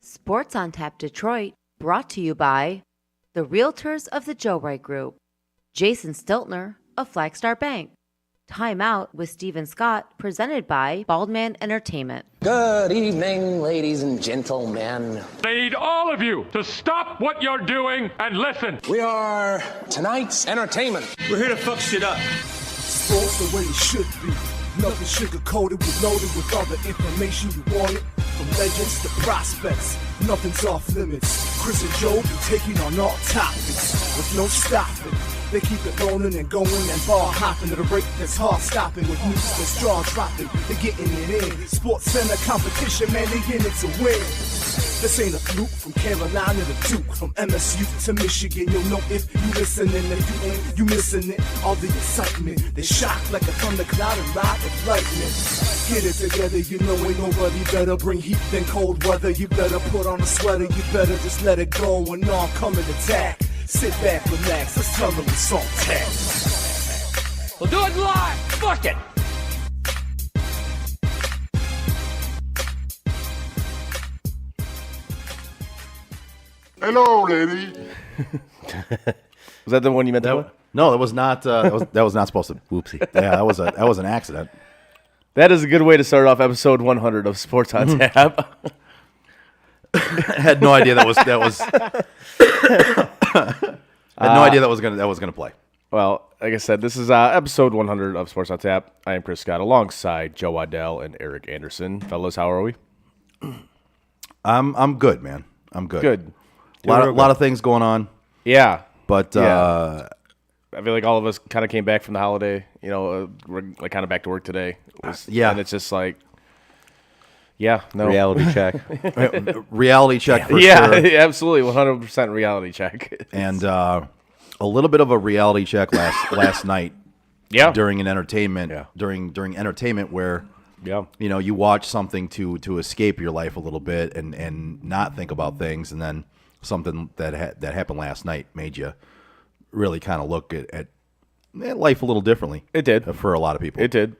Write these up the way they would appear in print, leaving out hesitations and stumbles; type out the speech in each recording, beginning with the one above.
Sports on Tap Detroit, brought to you by the Realtors of the Joe Wright Group, Jason Stiltner of Flagstar Bank, Time Out with Stephen Scott, presented by Baldman Entertainment. Good evening, ladies and gentlemen. I need all of you to stop what you're doing and listen. We are tonight's entertainment. We're here to fuck shit up. Sports the way it should be. Nothing sugar-coated, with loaded with all the information you wanted. From legends to prospects, nothing's off limits. Chris and Joe be taking on all topics with no stopping. They keep it rolling and going and ball hopping at a rate that's hard stopping. With news that's jaw dropping, they're getting it in. Sports Center competition, man, they in it to win. This ain't a fluke, from Carolina to Duke, from MSU to Michigan. You'll know if you listening, if you ain't, you missing it. All the excitement, they shock like a thundercloud and ride with lightning. Get it together, you know ain't nobody better. Bring heat than cold weather. You better put on a sweater, you better just let it go when all coming attack. Sit back, relax, let's tell them it's on tap. We'll do it live. Fuck it. Hello, lady. Was that the one you meant to put? No, that was not. That was not supposed to. Whoopsie. Yeah, that was an accident. That is a good way to start off episode 100 of Sports on Tap. I had no idea that was. I had no idea that was gonna play. Well, like I said, this is episode 100 of Sports on Tap. I am Chris Scott, alongside Joe Waddell and Eric Anderson. Fellas, how are we? I'm good, man. I'm good. Good. A lot of things going on, Yeah. but Yeah. I feel like all of us kind of came back from the holiday. You know, we're like kind of back to work today. Yeah. And it's just like, yeah, no. Reality check. reality check for Yeah, sure, absolutely. 100% reality check. and a little bit of a reality check last night Yeah. during an entertainment Yeah. during entertainment where. Yeah. You know, you watch something to escape your life a little bit and not think about things, and then something that happened last night made you really kind of look at life a little differently. It did. For a lot of people. It did.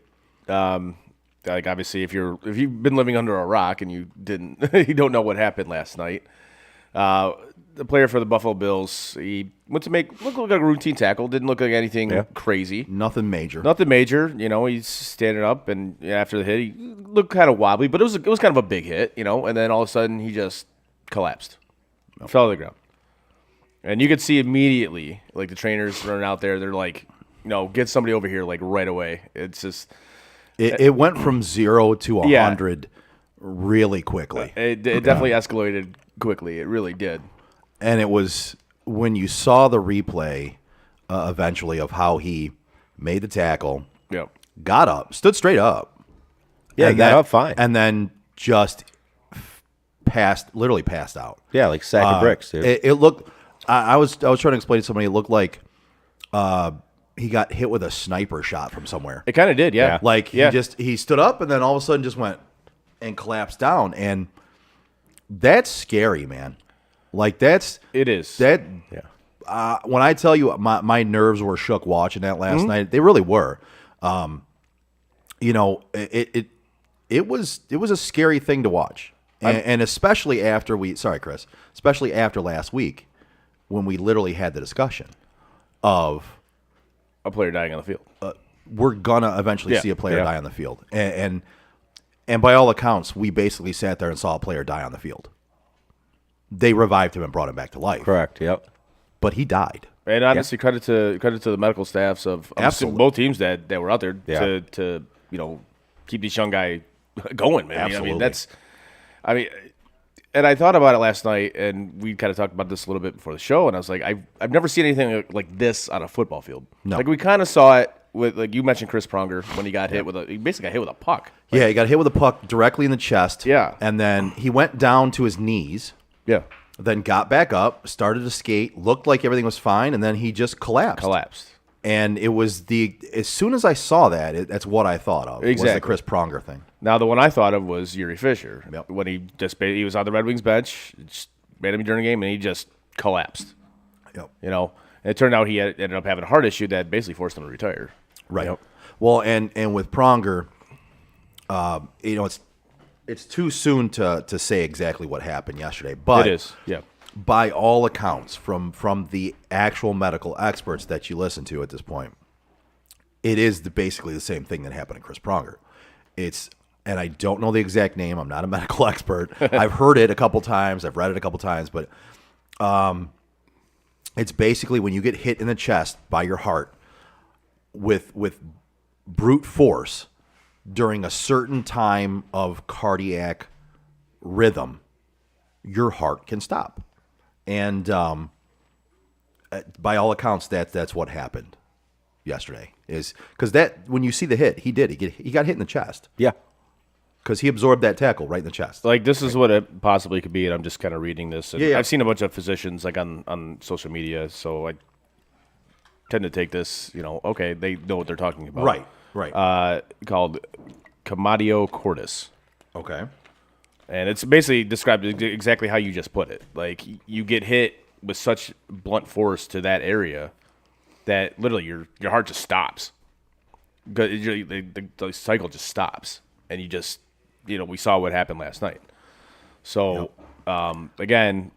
Like obviously, if you've been living under a rock and you didn't, you don't know what happened last night. The player for the Buffalo Bills, he went to look like a routine tackle. Didn't look like anything crazy. Nothing major. Nothing major. You know, he's standing up, and after the hit, he looked kind of wobbly, but it was kind of a big hit. You know, and then all of a sudden he just collapsed, fell to the ground, and you could see immediately, like the trainers running out there. They're like, get somebody over here, like right away. It's just. It went from 0 to 100 really quickly. It definitely escalated quickly. It really did. And it was when you saw the replay eventually of how he made the tackle, Yep. got up, stood straight up. Yeah, and he got up fine. And then just literally passed out. Yeah, like sack of bricks, dude. It looked. I was trying to explain to somebody. It looked like he got hit with a sniper shot from somewhere. It kind of did, yeah. Like he stood up and then all of a sudden just went and collapsed down, and that's scary, man. Like it is. That when I tell you my nerves were shook watching that last night, they really were. It was a scary thing to watch, and especially after especially after last week when we literally had the discussion of a player dying on the field. We're gonna eventually see a player die on the field, and by all accounts, we basically sat there and saw a player die on the field. They revived him and brought him back to life. Correct. Yep. But he died. And honestly, credit to the medical staffs of both teams that were out there to keep this young guy going, man. Absolutely. And I thought about it last night, and we kind of talked about this a little bit before the show, and I was like, I've never seen anything like this on a football field. No. Like we kind of saw it with, like you mentioned, Chris Pronger when he got hit he basically got hit with a puck. Yeah, he got hit with a puck directly in the chest. Yeah. And then he went down to his knees. Yeah. Then got back up, started to skate, looked like everything was fine, and then he just collapsed. And it was as soon as I saw that, that's what I thought of. Exactly. Was the Chris Pronger thing. Now, the one I thought of was Yuri Fisher. Yep. When he was on the Red Wings bench, just made him during the game, and he just collapsed. Yep. And it turned out he ended up having a heart issue that basically forced him to retire. Right. Well, and with Pronger, it's too soon to say exactly what happened yesterday. But It is, yeah. by all accounts, from the actual medical experts that you listen to at this point, it is basically the same thing that happened to Chris Pronger. And I don't know the exact name. I'm not a medical expert. I've heard it a couple times. I've read it a couple times. But it's basically when you get hit in the chest by your heart with brute force during a certain time of cardiac rhythm, your heart can stop. And by all accounts, that's what happened yesterday. Is because that when you see the hit, he got hit in the chest. Yeah. Because he absorbed that tackle right in the chest. Like, this is what it possibly could be, and I'm just kind of reading this. And Yeah. I've seen a bunch of physicians, like, on social media, so I tend to take this, okay, they know what they're talking about. Right. Called Commotio cordis. Okay. And it's basically described exactly how you just put it. Like, you get hit with such blunt force to that area that literally your heart just stops. The cycle just stops. And you just, we saw what happened last night. So, again,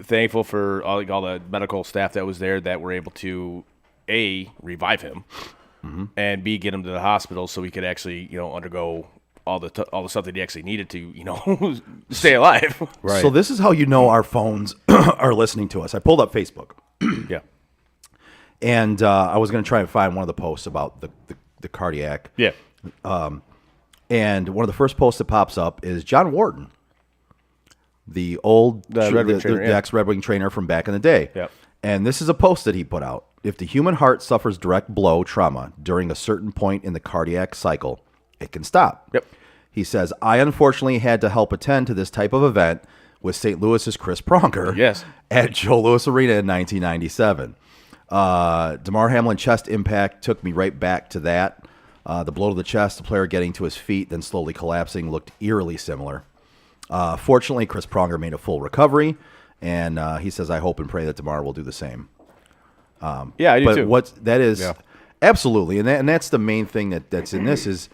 thankful for all the medical staff that was there that were able to, A, revive him, and B, get him to the hospital so he could actually, undergo all the stuff that he actually needed to, stay alive. Right. So this is how you know our phones are listening to us. I pulled up Facebook. Yeah. And I was going to try and find one of the posts about the cardiac. Yeah. And one of the first posts that pops up is John Wharton, the old Red Wing trainer, yeah. ex-Red Wing trainer from back in the day. Yep. And this is a post that he put out. If the human heart suffers direct blow trauma during a certain point in the cardiac cycle, it can stop. Yep. He says, I unfortunately had to help attend to this type of event with St. Louis's Chris Pronger Yes. at Joe Louis Arena in 1997. DeMar Hamlin chest impact took me right back to that. The blow to the chest, the player getting to his feet, then slowly collapsing, looked eerily similar. Fortunately, Chris Pronger made a full recovery, and he says, I hope and pray that DeMar will do the same. Yeah, I do too. But that is absolutely, and that's the main thing that's in this is,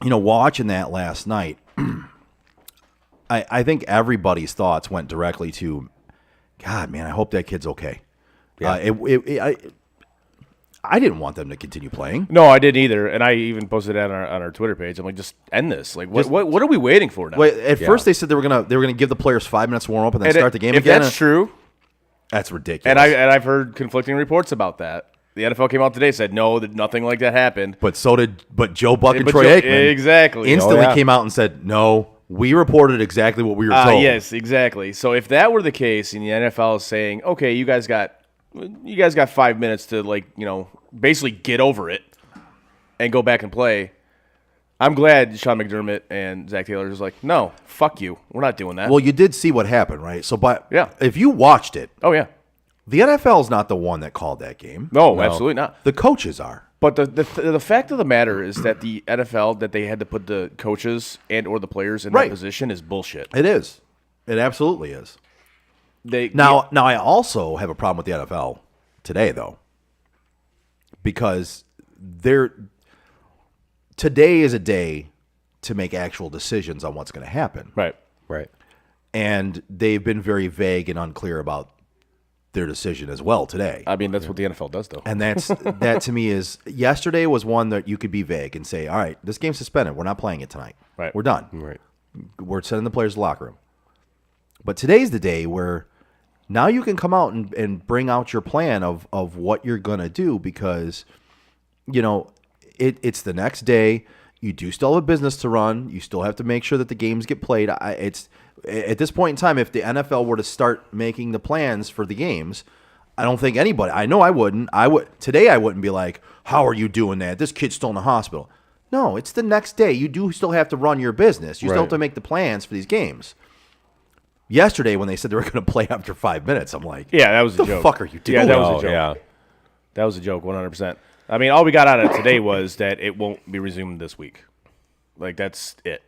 watching that last night, I think everybody's thoughts went directly to, God, man, I hope that kid's okay. Yeah. I didn't want them to continue playing. No, I didn't either, and I even posted that on our Twitter page. I'm like, just end this. Like, what are we waiting for now? Wait, at first they said they were gonna give the players 5 minutes warm up and then start the game if again. If that's true, that's ridiculous. And I've heard conflicting reports about that. The NFL came out today and said no, that nothing like that happened. But Joe Buck and Troy Aikman exactly instantly came out and said no. We reported exactly what we were told. Yes, exactly. So if that were the case, and the NFL is saying, okay, you guys got 5 minutes to basically get over it and go back and play. I'm glad Sean McDermott and Zach Taylor is like, no, fuck you. We're not doing that. Well, you did see what happened, right? So, Yeah. if you watched it, oh yeah, the NFL is not the one that called that game. no, absolutely not. The coaches are. But the fact of the matter is that the NFL, that they had to put the coaches and or the players in that position is bullshit. It is. It absolutely is. Now I also have a problem with the NFL today, though, because today is a day to make actual decisions on what's going to happen. Right. And they've been very vague and unclear about their decision as well today. I mean, that's what the NFL does, though. And that to me is, yesterday was one that you could be vague and say, all right, this game's suspended. We're not playing it tonight. Right. We're done. Right. We're sending the players to the locker room. But today's the day where now you can come out and bring out your plan of what you're going to do, because, it's the next day. You do still have a business to run. You still have to make sure that the games get played. It's at this point in time, if the NFL were to start making the plans for the games, I don't think anybody, I know I wouldn't. Today I wouldn't be like, how are you doing that? This kid's still in the hospital. No, it's the next day. You do still have to run your business. You still have to make the plans for these games. Yesterday, when they said they were going to play after 5 minutes, I'm like, yeah, that was a joke. What the fuck are you doing? Yeah, that was a joke. Yeah. That was a joke, 100%. I mean, all we got out of it today was that it won't be resumed this week. Like, that's it.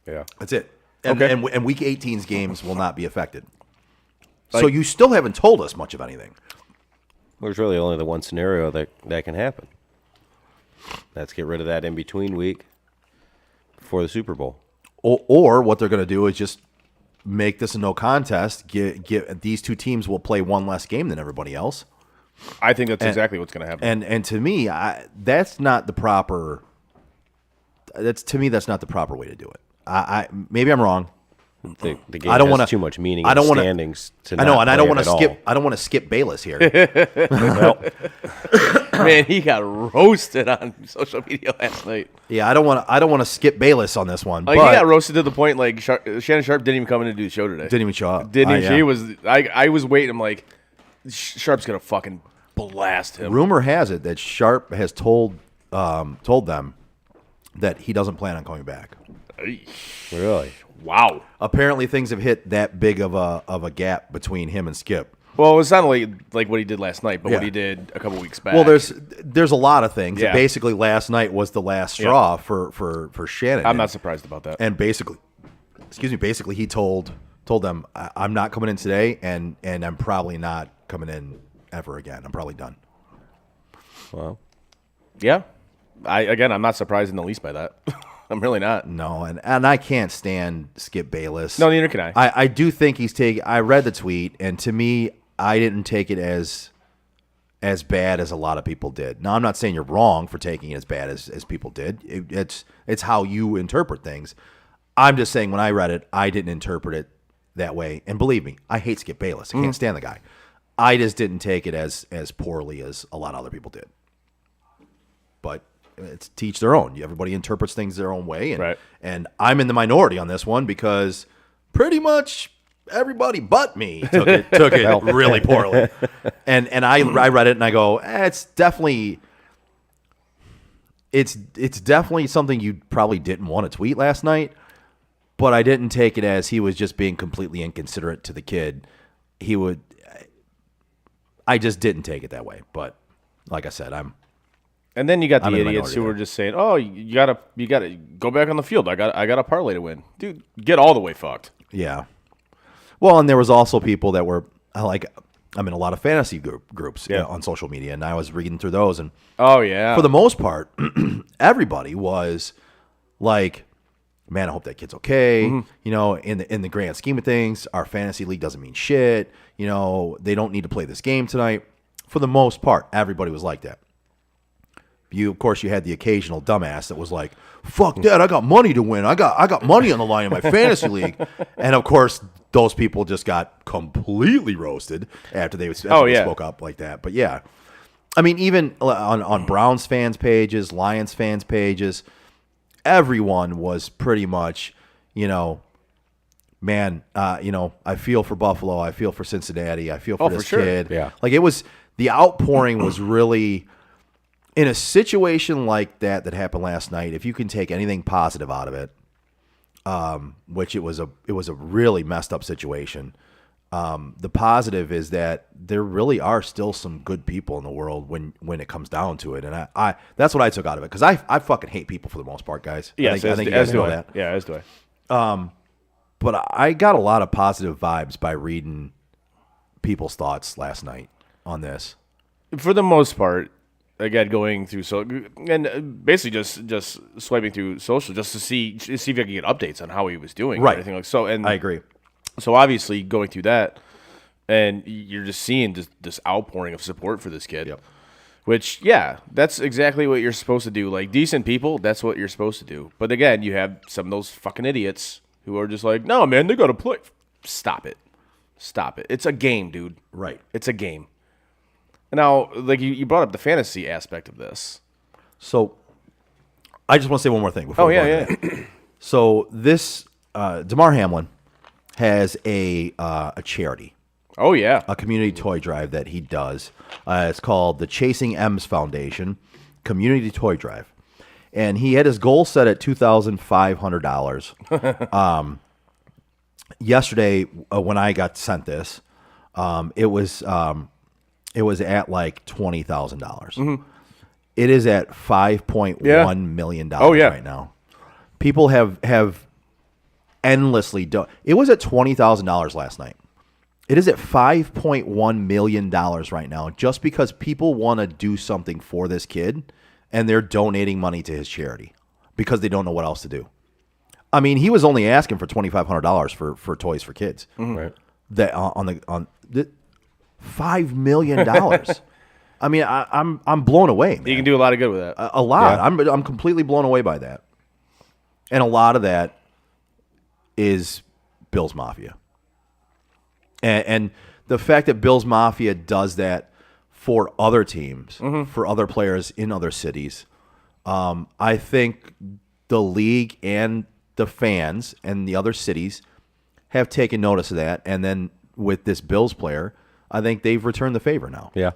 Yeah. That's it. And, Okay. and Week 18's games will not be affected. So you still haven't told us much of anything. There's really only the one scenario that can happen. Let's get rid of that in-between week before the Super Bowl. or what they're going to do is just make this a no contest. Get these two teams will play one less game than everybody else. I think that's exactly what's going to happen. And to me, that's not the proper. That's not the proper way to do it. I maybe I'm wrong. The game I don't has want too much meaning. I don't want standings. to. I know, and I don't want to skip. I don't want to skip Bayless here. Man, he got roasted on social media last night. Yeah, I don't want to skip Bayless on this one. Like, but he got roasted to the point like Shannon Sharp didn't even come in to do the show today. didn't even show up. Didn't even. Yeah. She was. I was waiting. I'm like, Sharp's gonna fucking blast him. Rumor has it that Sharp has told them that he doesn't plan on coming back. Really? Wow. Apparently, things have hit that big of a gap between him and Skip. Well, it's not like what he did last night, but Yeah. what he did a couple weeks back. Well, there's a lot of things. Yeah. Basically, last night was the last straw for Shannon. I'm not surprised about that. And basically, he told them, I'm not coming in today, and I'm probably not coming in ever again. I'm probably done. Well, Yeah. I'm not surprised in the least by that. I'm really not. No, and I can't stand Skip Bayless. No, neither can I. I do think he's taking. I read the tweet, and to me, I didn't take it as bad as a lot of people did. Now, I'm not saying you're wrong for taking it as bad as people did. It's how you interpret things. I'm just saying when I read it, I didn't interpret it that way. And believe me, I hate Skip Bayless. I can't stand the guy. I just didn't take it as poorly as a lot of other people did. But it's to each their own. Everybody interprets things their own way. And, Right. and I'm in the minority on this one because pretty much everybody but me took it really poorly. And I read it and I go, it's definitely something you probably didn't want to tweet last night, but I didn't take it as he was just being completely inconsiderate to the kid. I just didn't take it that way. But like I said, And then you got the I'm in the idiots minority who there. were just saying, "Oh, you gotta go back on the field. I got a parlay to win, dude. Get all the way fucked." yeah. Well, and there was also people that were like, I'm in a lot of fantasy groups on social media, and I was reading through those, and Oh yeah. for the most part, everybody was like, "Man, I hope that kid's okay." Mm-hmm. You know, in the grand scheme of things, our fantasy league doesn't mean shit. You know, they don't need to play this game tonight. For the most part, everybody was like that. Of course, you had the occasional dumbass that was like, "Fuck that! I got money to win. I got money on the line in my fantasy league." And of course, those people just got completely roasted after they spoke up like that. But yeah, I mean, even on Browns fans' pages, Lions fans' pages, everyone was pretty much, man, I feel for Buffalo, I feel for Cincinnati, I feel for this for sure. kid. Yeah. Like the outpouring was really. In a situation like that happened last night, if you can take anything positive out of it, which it was a really messed up situation, the positive is that there really are still some good people in the world when it comes down to it, and I that's what I took out of it because I fucking hate people for the most part, guys. Yes, I think you guys know that. Yeah, as do I. But I got a lot of positive vibes by reading people's thoughts last night on this. For the most part, again, going through and basically just swiping through social just to see if I could get updates on how he was doing, Right. And everything like so. And I agree. So obviously going through that, and you're just seeing this outpouring of support for this kid. Yep. Which, yeah, that's exactly what you're supposed to do. Like, decent people, that's what you're supposed to do. But again, you have some of those fucking idiots who are just like, no, man, they got to play. Stop it. It's a game, dude. Right. It's a game. Now, like you brought up the fantasy aspect of this. So I just want to say one more thing before we go into that. So this Damar Hamlin has a charity, Oh, yeah. a community toy drive that he does. It's called the Chasing M's Foundation Community Toy Drive. And he had his goal set at $2,500. Yesterday, when I got sent this, it was at like $20,000. It is at $5.1 million right now. People have endlessly done. It was at $20,000 last night. It is at $5.1 million right now just because people want to do something for this kid and they're donating money to his charity because they don't know what else to do. I mean, he was only asking for $2,500 for toys for kids. Right. That on the $5 million. I mean, I'm blown away, man. You can do a lot of good with that. A lot. Yeah. I'm completely blown away by that, and a lot of that is Bills Mafia, and the fact that Bills Mafia does that for other teams, for other players in other cities. I think the league and the fans and the other cities have taken notice of that, and then with this Bills player, I think they've returned the favor now. Yeah.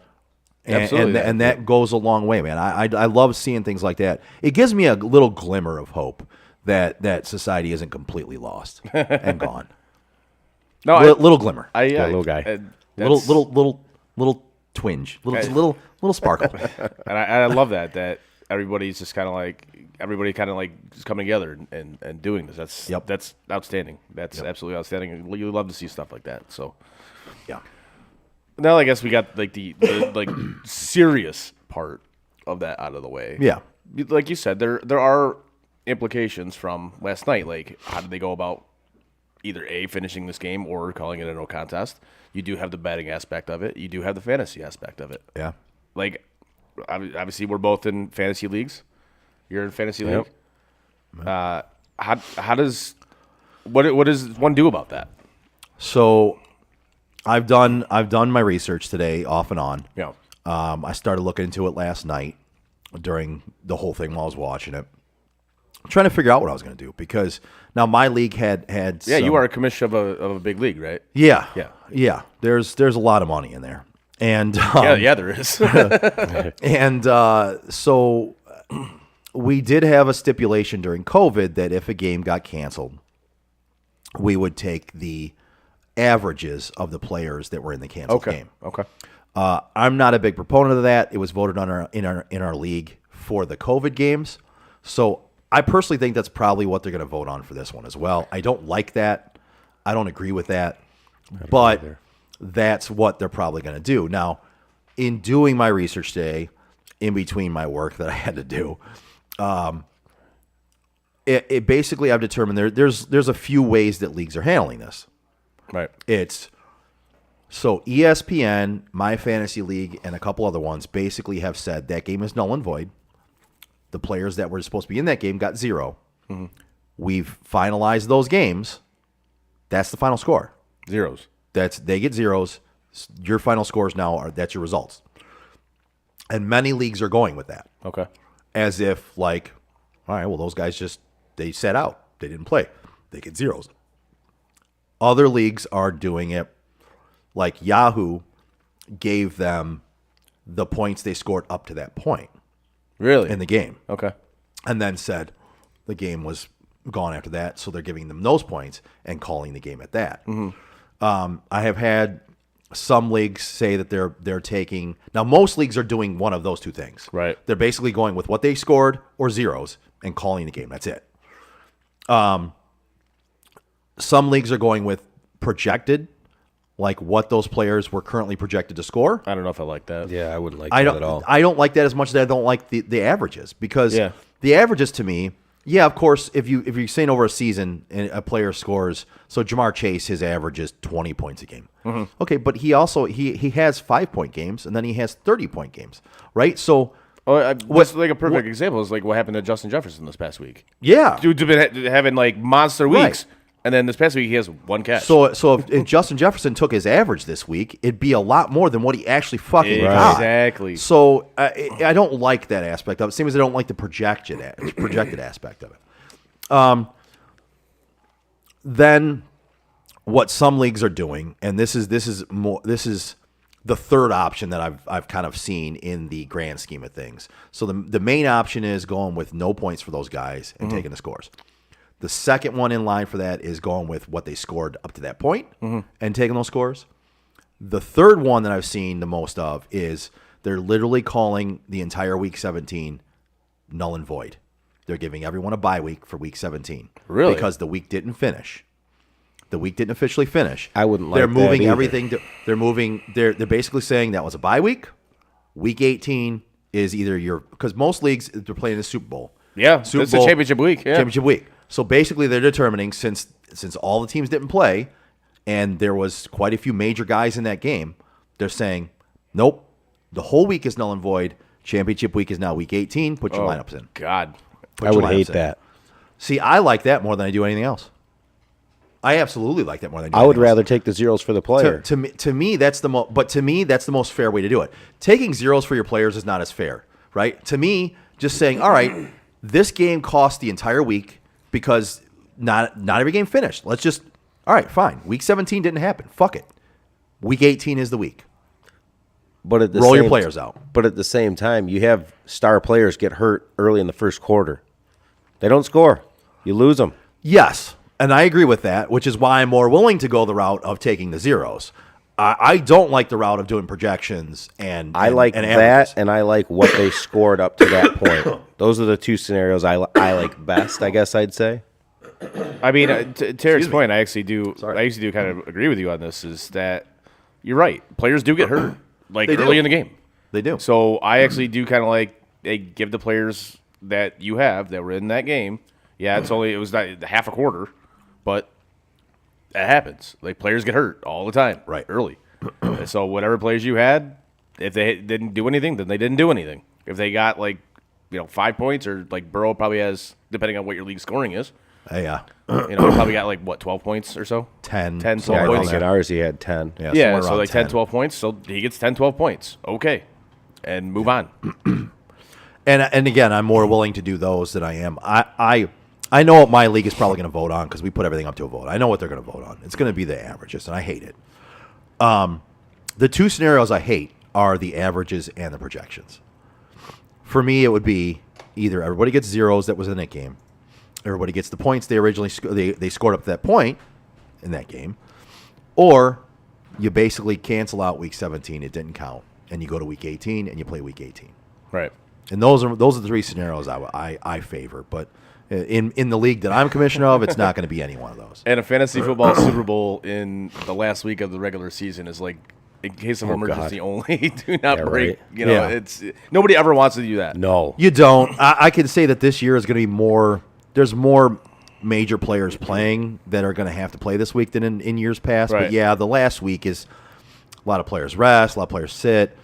Absolutely. And that goes a long way, man. I love seeing things like that. It gives me a little glimmer of hope that society isn't completely lost and gone. No, Little glimmer, yeah, little guy. little twinge, Hey. little sparkle. And I love that everybody's just kind of like just coming together and doing this. That's outstanding. That's absolutely outstanding. You love to see stuff like that. So Yeah. now I guess we got like the like serious part of that out of the way. Yeah. Like you said, there are implications from last night. Like, how did they go about either finishing this game or calling it a no contest? You do have the betting aspect of it. You do have the fantasy aspect of it. Yeah. Like, obviously, we're both in fantasy leagues. You're in fantasy league. How does what does one do about that? So I've done my research today off and on. Yeah. I started looking into it last night during the whole thing while I was watching it. I'm trying to figure out what I was going to do because now my league had Yeah, you some- are a commissioner of a big league, right? Yeah. Yeah. There's a lot of money in there. And Yeah, there is. And so we did have a stipulation during COVID that if a game got canceled, we would take the averages of the players that were in the canceled game. Okay. I'm not a big proponent of that. It was voted on in our league for the COVID games. So I personally think that's probably what they're going to vote on for this one as well. I don't like that. I don't agree with that. But that's what they're probably going to do. Now, in doing my research today, in between my work that I had to do, it basically I've determined there's a few ways that leagues are handling this. Right. It's so ESPN, My Fantasy League, and a couple other ones basically have said that game is null and void. The players that were supposed to be in that game got 0. We've finalized those games. That's the final score. Zeros. They get zeros. Your final scores now that's your results. And many leagues are going with that. Okay. As if like, all right, well, those guys they sat out. They didn't play. They get zeros. Other leagues are doing it like Yahoo gave them the points they scored up to that point Really? in the game. Okay. And then said the game was gone after that, so they're giving them those points and calling the game at that. I have had some leagues say that they're taking now. Most leagues are doing one of those two things. Right. They're basically going with what they scored or zeros and calling the game. That's it. Some leagues are going with projected, like what those players were currently projected to score. I don't know if I like that. Yeah, I wouldn't like I that don't. at all. I don't like that as much as I don't like the averages because Yeah. the averages to me, yeah, of course, if you're saying over a season and a player scores, so Jamar Chase, his average is 20 points a game. Okay, but he also he has 5-point games and then he has 30-point games, right? So What's like a perfect example is like what happened to Justin Jefferson this past week. yeah, Dude's been having like monster Right. weeks, and then this past week he has one catch. So if Justin Jefferson took his average this week, it'd be a lot more than what he actually fucking got. Exactly. So I don't like that aspect of it. Same as I don't like the projected aspect of it. Then what some leagues are doing, and this is the third option that I've kind of seen in the grand scheme of things. So the main option is going with no points for those guys and taking the scores. The second one in line for that is going with what they scored up to that point and taking those scores. The third one that I've seen the most of is they're literally calling the entire Week 17 null and void. They're giving everyone a bye week for Week 17. Really? Because the week didn't finish. The week didn't officially finish. I wouldn't like They're that moving either. everything. They're basically saying that was a bye week. Week 18 is either because most leagues they're playing the Super Bowl. yeah, Super it's a Bowl- championship week. Yeah. Championship week. So basically, they're determining since all the teams didn't play, and there was quite a few major guys in that game, they're saying, nope, the whole week is null and void. Championship week is now week 18. Put your lineups in. God. Put I your would lineups hate in. that. See, I like that more than I do anything else. I absolutely like that more than I do. I would anything else. rather take the zeros for the player. To me, that's the most. But to me, that's the most fair way to do it. Taking zeros for your players is not as fair, right? To me, just saying, all right, this game cost the entire week because not every game finished. Let's just, all right, fine. Week 17 didn't happen. Fuck it. Week 18 is the week. But at the Roll your same- players out. But at the same time, you have star players get hurt early in the first quarter. They don't score. You lose them. Yes, and I agree with that, which is why I'm more willing to go the route of taking the zeros. I don't like the route of doing projections I like and that, averages. and I like what they scored up to that point. Those are the two scenarios I like best, I guess I'd say. I mean, to Eric's point, I actually do kind of agree with you on this. Is that you're right? Players do get hurt like They do. early in the game. They do. So I actually do kind of like give the players that you have that were in that game. Yeah, it was not half a quarter, but that happens. Like players get hurt all the time, Right. early. So whatever players you had, if they didn't do anything, then they didn't do anything. If they got 5 points, or like Burrow probably has, depending on what your league scoring is, Yeah, he probably got 12 points or so. 10, 10, 12 somewhere I around points. think there. at ours he had 10. Yeah, Yeah, somewhere so around like 10, 12 points. So he gets 10, 12 points. Okay. And move on. And again, I'm more willing to do those than I am. I know what my league is probably going to vote on because we put everything up to a vote. I know what they're going to vote on. It's going to be the averages, and I hate it. The two scenarios I hate are the averages and the projections. For me, it would be either everybody gets zeros that was in that game, everybody gets the points they originally they scored up to that point in that game, or you basically cancel out week 17, it didn't count, and you go to week 18 and you play week 18. Right. And those are the three scenarios I favor. But in the league that I'm commissioner of, it's not going to be any one of those. And a fantasy football Super Bowl in the last week of the regular season is like, in case of emergency only, do not Yeah, break. right. Yeah. It's nobody ever wants to do that. No. You don't. I can say that this year is going to be more. There's more major players playing that are going to have to play this week than in years past. Right. But yeah, the last week is a lot of players rest, a lot of players sit.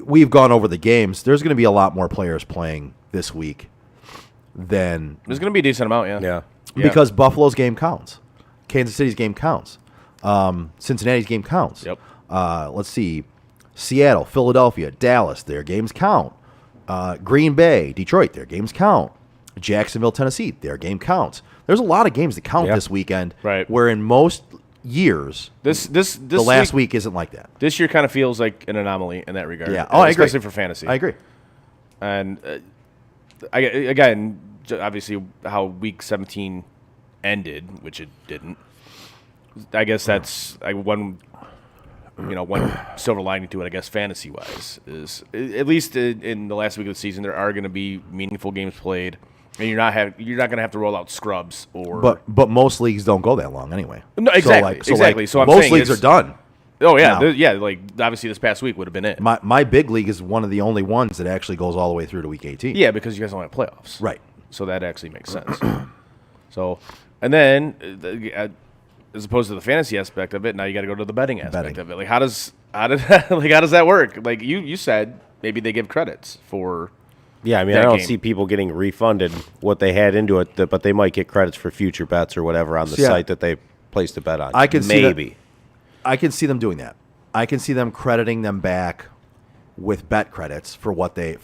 We've gone over the games. There's going to be a lot more players playing this week than There's going to be a decent amount, yeah. Yeah. Yeah. because Buffalo's game counts, Kansas City's game counts, Cincinnati's game counts. Yep. Let's see, Seattle, Philadelphia, Dallas, their games count. Green Bay, Detroit, their games count. Jacksonville, Tennessee, their game counts. There's a lot of games that count Yeah. this weekend. Right. Where in most years, This the last week isn't like that. This year kind of feels like an anomaly in that regard. Yeah. Oh, I agree. Especially for fantasy. I agree. And again, obviously how week 17 ended, which it didn't. I guess that's one silver lining to it. I guess fantasy wise is at least in the last week of the season there are going to be meaningful games played, and you're not going to have to roll out scrubs or. But most leagues don't go that long anyway. No, exactly, exactly. So I'm most saying leagues are it's- done. Oh yeah, now. like obviously this past week would have been it. My big league is one of the only ones that actually goes all the way through to week 18. Yeah, because you guys don't have playoffs. Right. So that actually makes sense. So, and then as opposed to the fantasy aspect of it, now you got to go to the betting aspect of it. Like how does that work? Like you said, maybe they give credits for. Yeah, I mean, that I don't game. see people getting refunded what they had into it, but they might get credits for future bets or whatever on the Yeah. site that they placed a bet on. I can see that- maybe. I can see them doing that. I can see them crediting them back with bet credits for what they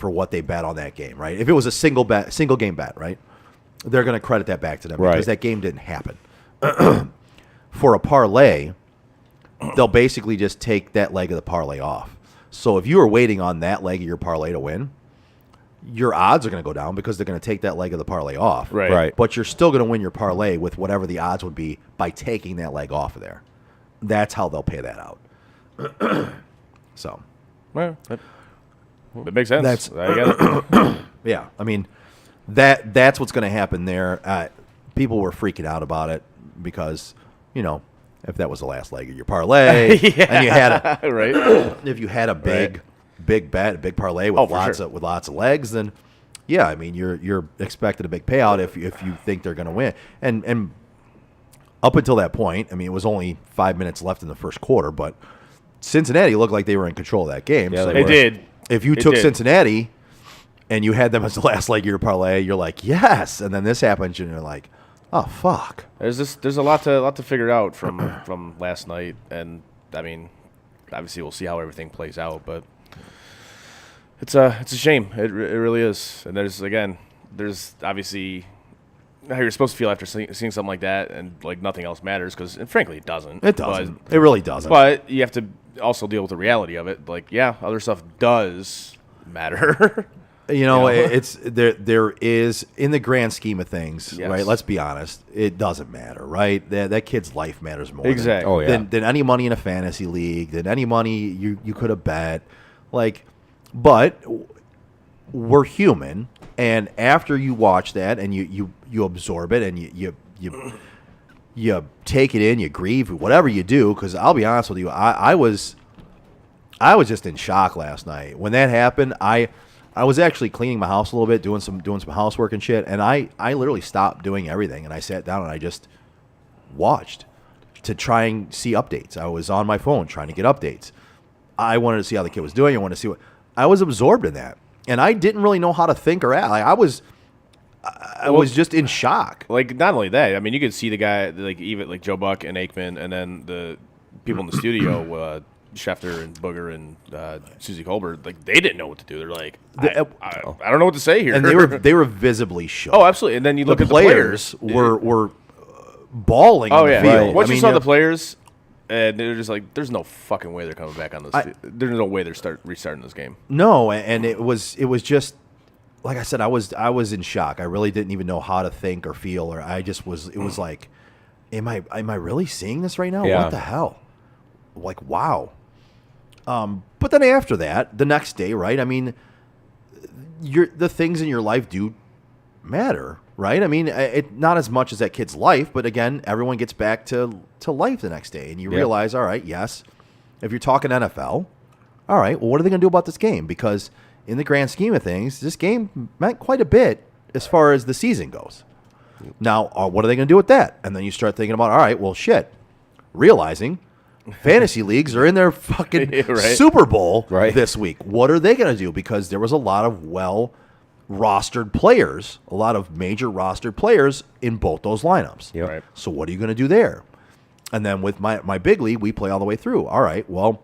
bet on that game, right? If it was a single game bet, right? They're going to credit that back to them Right. because that game didn't happen. For a parlay, they'll basically just take that leg of the parlay off. So if you were waiting on that leg of your parlay to win, your odds are going to go down because they're going to take that leg of the parlay off. Right. Right. But you're still going to win your parlay with whatever the odds would be by taking that leg off of there. That's how they'll pay that out. So, Well, that makes sense. That's- I get it. yeah, I mean, that's what's going to happen there. People were freaking out about it because, if that was the last leg of your parlay, and you had right. if you had a big bet, a big parlay with Oh, for lots sure. of legs, then yeah, I mean, you're expected a big payout if you think they're going to win. And up until that point, I mean, it was only 5 minutes left in the first quarter, but Cincinnati looked like they were in control of that game. Yeah, So they They did. if you They took did. Cincinnati and you had them as the last leg of your parlay, you're like, yes. And then this happens, and you're like, oh, fuck. There's a lot to figure out from last night, and I mean, obviously we'll see how everything plays out, but it's a shame. It really is. And there's obviously how you're supposed to feel after seeing something like that, and like nothing else matters, because frankly it doesn't. It doesn't. It really doesn't. But you have to also deal with the reality of it. Like, yeah, other stuff does matter. You know, it's there is, in the grand scheme of things, Yes. right? Let's be honest, it doesn't matter, right? That kid's life matters more Exactly. Oh, yeah. than any money in a fantasy league, than any money you could have bet. Like, but we're human, and after you watch that and you absorb it and you take it in, you grieve, whatever you do, because I'll be honest with you, I was just in shock last night. When that happened, I was actually cleaning my house a little bit, doing some housework and shit, and I literally stopped doing everything, and I sat down and I just watched to try and see updates. I was on my phone trying to get updates. I wanted to see how the kid was doing. I wanted to see I was absorbed in that, and I didn't really know how to think or act. Like, I was just in shock. Like, not only that, I mean, you could see the guy, like, even like Joe Buck and Aikman, and then the people in the studio, Schefter and Booger and Susie Colbert, like, they didn't know what to do. They're like, I don't know what to say here. And they were visibly shook. oh, absolutely. And then you look the at players the players. were bawling Oh on yeah. the field. Once I you mean, saw the players, and they're just like, "There's no fucking way they're coming back on this. There's no way they're restarting this game." No, and it was just like I said, I was in shock. I really didn't even know how to think or feel, or I just was. It was like, am I really seeing this right now? Yeah. What the hell? Like, wow. But then after that, the next day, right? I mean, the things in your life do matter, right? I mean, not as much as that kid's life, but again, everyone gets back to life the next day, and you realize, all right, yes, if you're talking NFL, all right, well, what are they going to do about this game? Because in the grand scheme of things, this game meant quite a bit as far as the season goes. Now, what are they going to do with that? And then you start thinking about, all right, well, shit, realizing fantasy leagues are in their fucking Right. Super Bowl Right. this week. What are they going to do? Because there was a lot of rostered players, a lot of major rostered players in both those lineups. Yep. Right. So what are you going to do there? And then with my big league, we play all the way through. All right, well,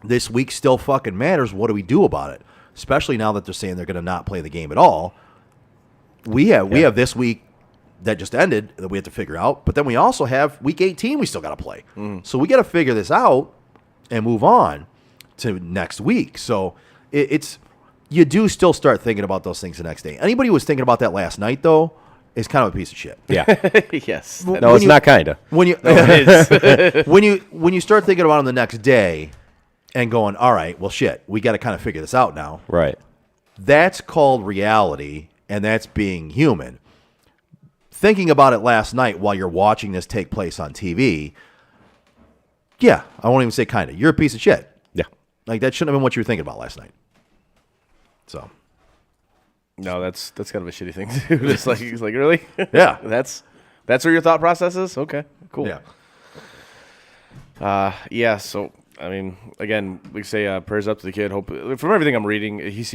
this week still fucking matters. What do we do about it? Especially now that they're saying they're going to not play the game at all. We have this week that just ended that we have to figure out, but then we also have week 18 we still got to play. So we got to figure this out and move on to next week. So it's you do still start thinking about those things the next day. Anybody who was thinking about that last night, though, is kind of a piece of shit. Yeah. Yes. No, When it's you- not kind of. When you It is. when you start thinking about them the next day and going, all right, well, shit, we got to kind of figure this out now. Right. That's called reality, and that's being human. Thinking about it last night while you're watching this take place on TV, yeah, I won't even say kind of. You're a piece of shit. Yeah. Like, that shouldn't have been what you were thinking about last night. So, No, that's kind of a shitty thing to do. It's like, really? Yeah. That's where your thought process is? Okay, cool. yeah. Yeah, so, I mean, again, we say prayers up to the kid. Hope from everything I'm reading, he's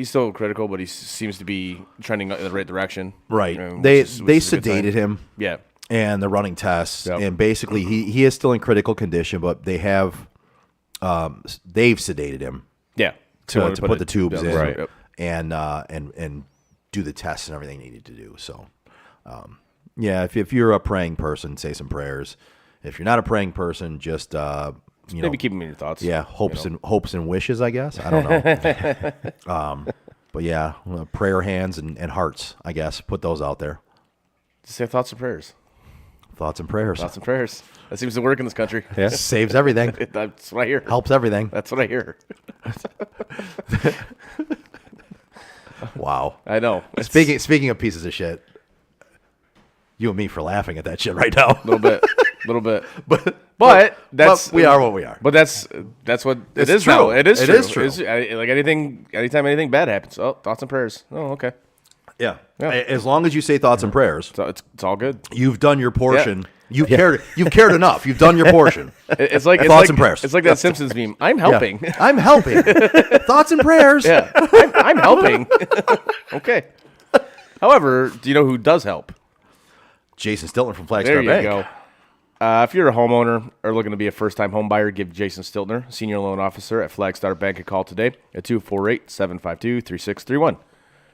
still critical, but he seems to be trending in the right direction. Right. Which They is a good sign. sedated him. Yeah. And the running tests, Yep. and basically he is still in critical condition, but they've sedated him Yeah. to put the tubes in, Right. Yep. and do the tests and everything needed to do. So, yeah, if you're a praying person, say some prayers. If you're not a praying person, just Maybe keep him in your thoughts. yeah, hopes and wishes, I guess. I don't know. But yeah, prayer hands and hearts, I guess. Put those out there. Just say thoughts and prayers. Thoughts and prayers. Thoughts and prayers. That seems to work in this country. Yeah. Saves everything. That's what I hear. Helps everything. That's what I hear. Wow. I know. Speaking of pieces of shit, you and me for laughing at that shit right now. A little bit. little bit. But That's we are what we are. But that's what It's it is true. now. It is It true. is true. Like anytime anything bad happens, thoughts and prayers. Oh, okay. Yeah. Yeah. As long as you say thoughts and prayers, So it's all good. you've done your portion. You've cared enough. You've done your portion. It's like Thoughts and prayers. It's like that Simpsons meme. I'm helping. Yeah. I'm helping. Thoughts and prayers. Yeah, I'm helping. Okay. However, do you know who does help? Jason Stiltner from Flagstar There you Bank. go. If you're a homeowner or looking to be a first-time home buyer, give Jason Stiltner, Senior Loan Officer at Flagstar Bank, a call today at 248-752-3631.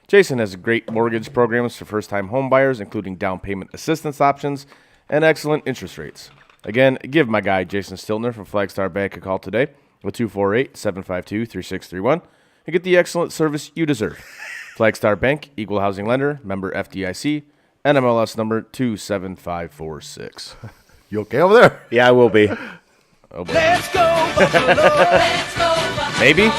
Jason has great mortgage programs for first-time home buyers, including down payment assistance options and excellent interest rates. Again, give my guy Jason Stiltner from Flagstar Bank a call today at 248-752-3631 and get the excellent service you deserve. Flagstar Bank, Equal Housing Lender, member FDIC, NMLS number 27546. You okay over there? Yeah, I will be. Oh boy. Maybe.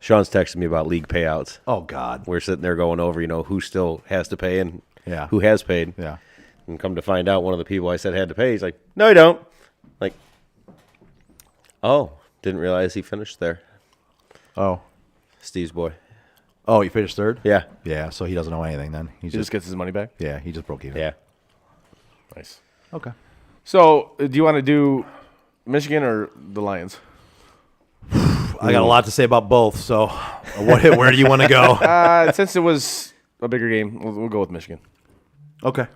Sean's texting me about league payouts. Oh God. We're sitting there going over, who still has to pay and Yeah. who has paid. Yeah. And come to find out, one of the people I said had to pay, he's like, no, you don't. Like, oh, didn't realize he finished there. Oh. Steve's boy. Oh, he finished third? Yeah. Yeah, so he doesn't know anything then. He just gets his money back. Yeah, he just broke even. Yeah. Nice. Okay. So, do you want to do Michigan or the Lions? I got a lot to say about both, so where do you want to go? Since it was a bigger game, we'll go with Michigan. Okay.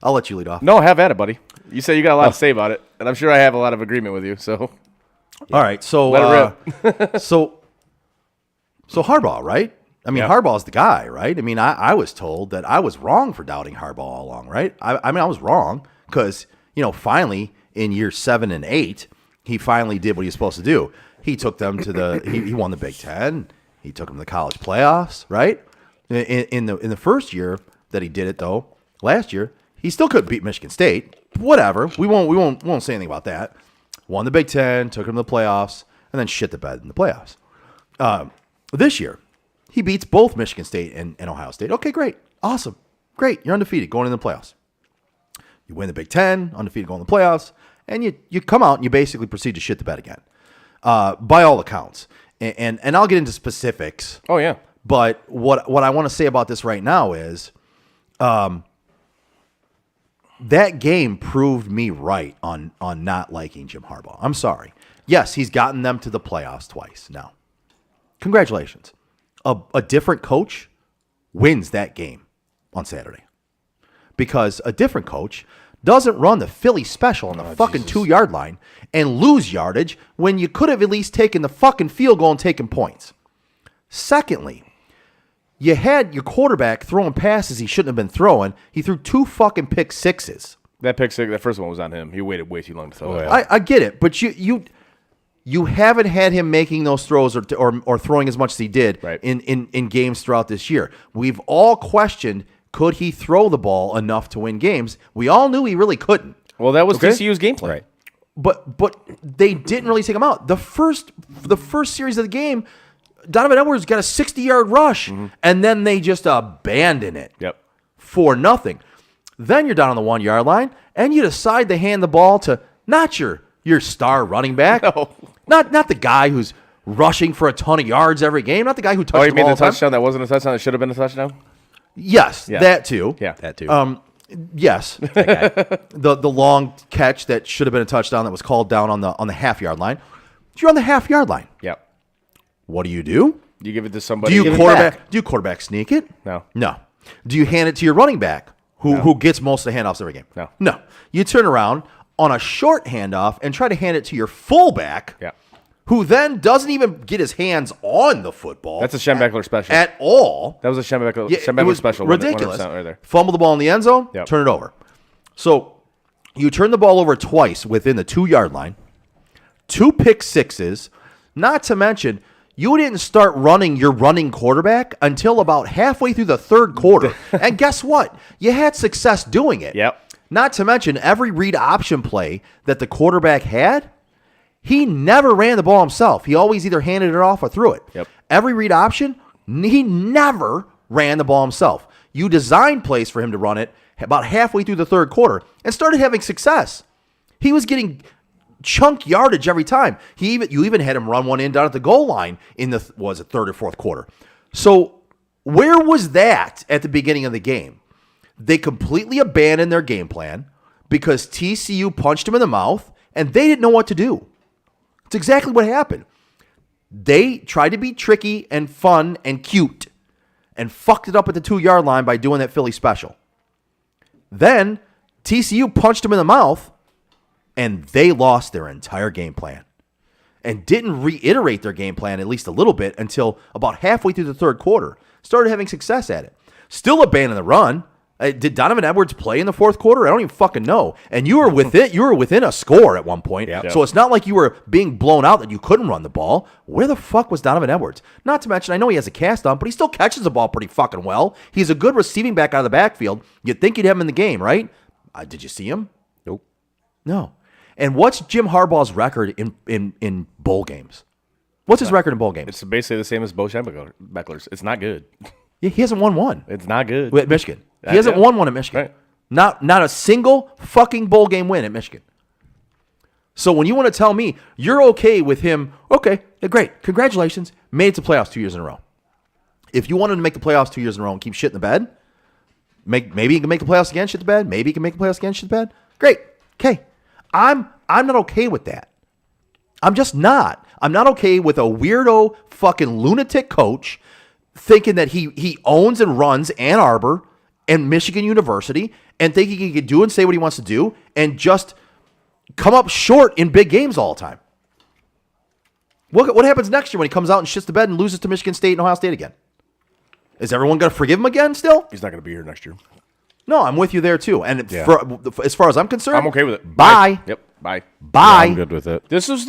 I'll let you lead off. No, have at it, buddy. You say you got a lot to say about it, and I'm sure I have a lot of agreement with you. So, All right, so Let it so Harbaugh, right? I mean, Yeah. Harbaugh's the guy, right? I mean, I was told that I was wrong for doubting Harbaugh all along, right? I mean, I was wrong because, finally in year 7 and 8, he finally did what he was supposed to do. He took them to he won the Big Ten. He took them to the college playoffs, right? In the first year that he did it, though, last year, he still couldn't beat Michigan State. Whatever. We won't say anything about that. Won the Big Ten, took them to the playoffs, and then shit the bed in the playoffs. This year, he beats both Michigan State and Ohio State. Okay, great. Awesome. Great. You're undefeated going into the playoffs. You win the Big Ten, undefeated going to the playoffs, and you come out and you basically proceed to shit the bed again. By all accounts. And I'll get into specifics. oh yeah, But what I want to say about this right now is that game proved me right on not liking Jim Harbaugh. I'm sorry. Yes, he's gotten them to the playoffs twice now. Congratulations. A different coach wins that game on Saturday. Because a different coach doesn't run the Philly special on the fucking 2-yard line and lose yardage when you could have at least taken the fucking field goal and taken points. Secondly, you had your quarterback throwing passes he shouldn't have been throwing. He threw 2 fucking pick sixes. that pick six, that first one was on him. He waited way too long to throw it. I get it, but you haven't had him making those throws or throwing as much as he did Right. in games throughout this year. We've all questioned, could he throw the ball enough to win games? We all knew he really couldn't. Well, that was Okay. TCU's game plan. Right. But they didn't really take him out. The first series of the game, Donovan Edwards got a 60-yard rush, and then they just abandon it Yep. for nothing. Then you're down on the 1-yard line, and you decide to hand the ball to not your star running back, No. not the guy who's rushing for a ton of yards every game, not the guy who touched Oh, you the made ball the all the time. touchdown that wasn't a touchdown. That should have been a touchdown. Yes, Yeah. that too. Yeah. That too. Yes, the long catch that should have been a touchdown that was called down on the half-yard line. You're on the half-yard line. Yep. What do? You give it to somebody. Do you Give it quarterback? back. Do you quarterback sneak it? No. No. Do you hand it to your running back, who gets most of the handoffs every game? No. No. You turn around on a short handoff and try to hand it to your fullback, Yeah. who then doesn't even get his hands on the football. That's a Schembechler special. at all. That was a Schembechler, Yeah, it Schembechler was special. ridiculous. 100% right there. Fumble the ball in the end zone, Yep. turn it over. So you turn the ball over twice within the 2-yard line, 2 pick sixes, not to mention you didn't start running your running quarterback until about halfway through the third quarter. And guess what? You had success doing it. Yep. Not to mention every read option play that the quarterback had, he never ran the ball himself. He always either handed it off or threw it. Yep. Every read option, he never ran the ball himself. You designed plays for him to run it, about halfway through the third quarter and started having success. He was getting chunk yardage every time. You even had him run one in down at the goal line in the third or fourth quarter. So where was that at the beginning of the game? They completely abandoned their game plan because TCU punched him in the mouth and they didn't know what to do. It's exactly what happened. They tried to be tricky and fun and cute and fucked it up at the 2-yard line by doing that Philly special. Then TCU punched him in the mouth and they lost their entire game plan and didn't reiterate their game plan at least a little bit until about halfway through the third quarter. Started having success at it. Still abandoned the run. Did Donovan Edwards play in the fourth quarter? I don't even fucking know. And you were within a score at one point. Yep. So it's not like you were being blown out that you couldn't run the ball. Where the fuck was Donovan Edwards? Not to mention, I know he has a cast on, but he still catches the ball pretty fucking well. He's a good receiving back out of the backfield. You'd think you'd have him in the game, right? Did you see him? Nope. No. And what's Jim Harbaugh's record in bowl games? What's his record in bowl games? It's basically the same as Bo Schembechler's. It's not good. He hasn't won one. It's not good. At Michigan. He hasn't won one at Michigan. Right. Not a single fucking bowl game win at Michigan. So when you want to tell me you're okay with him, okay, great. Congratulations. Made it to playoffs 2 years in a row. If you wanted to make the playoffs 2 years in a row and keep shit in the bed, maybe you can make the playoffs again, shit the bed. Maybe you can make the playoffs again, shit the bed. Great. Okay. I'm not okay with that. I'm just not. I'm not okay with a weirdo fucking lunatic coach thinking that he owns and runs Ann Arbor and Michigan University and thinking he can do and say what he wants to do and just come up short in big games all the time. What happens next year when he comes out and shits the bed and loses to Michigan State and Ohio State again? Is everyone going to forgive him again still? He's not going to be here next year. No, I'm with you there too. And as far as I'm concerned, I'm okay with it. Bye. Yep. Bye. Bye. I'm good with it. This is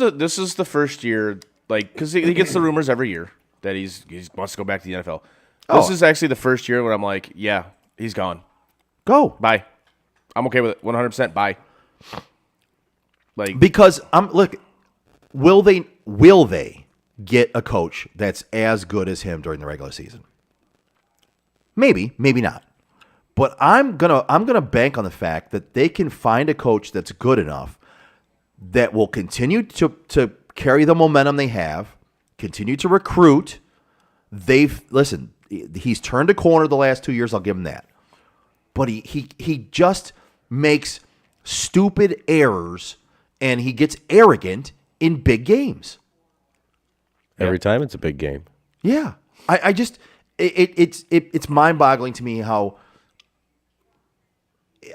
the first year, like, because he gets the rumors every year that he wants to go back to the NFL. This is actually the first year where I'm like, yeah, he's gone. Go. Bye. I'm okay with it. 100%. Bye. Like, Because will they get a coach that's as good as him during the regular season? Maybe, maybe not. But I'm gonna bank on the fact that they can find a coach that's good enough that will continue to carry the momentum they have, continue to recruit. He's turned a corner the last 2 years, I'll give him that. But he just makes stupid errors and he gets arrogant in big games. Every time it's a big game. Yeah. I just it's mind-boggling to me how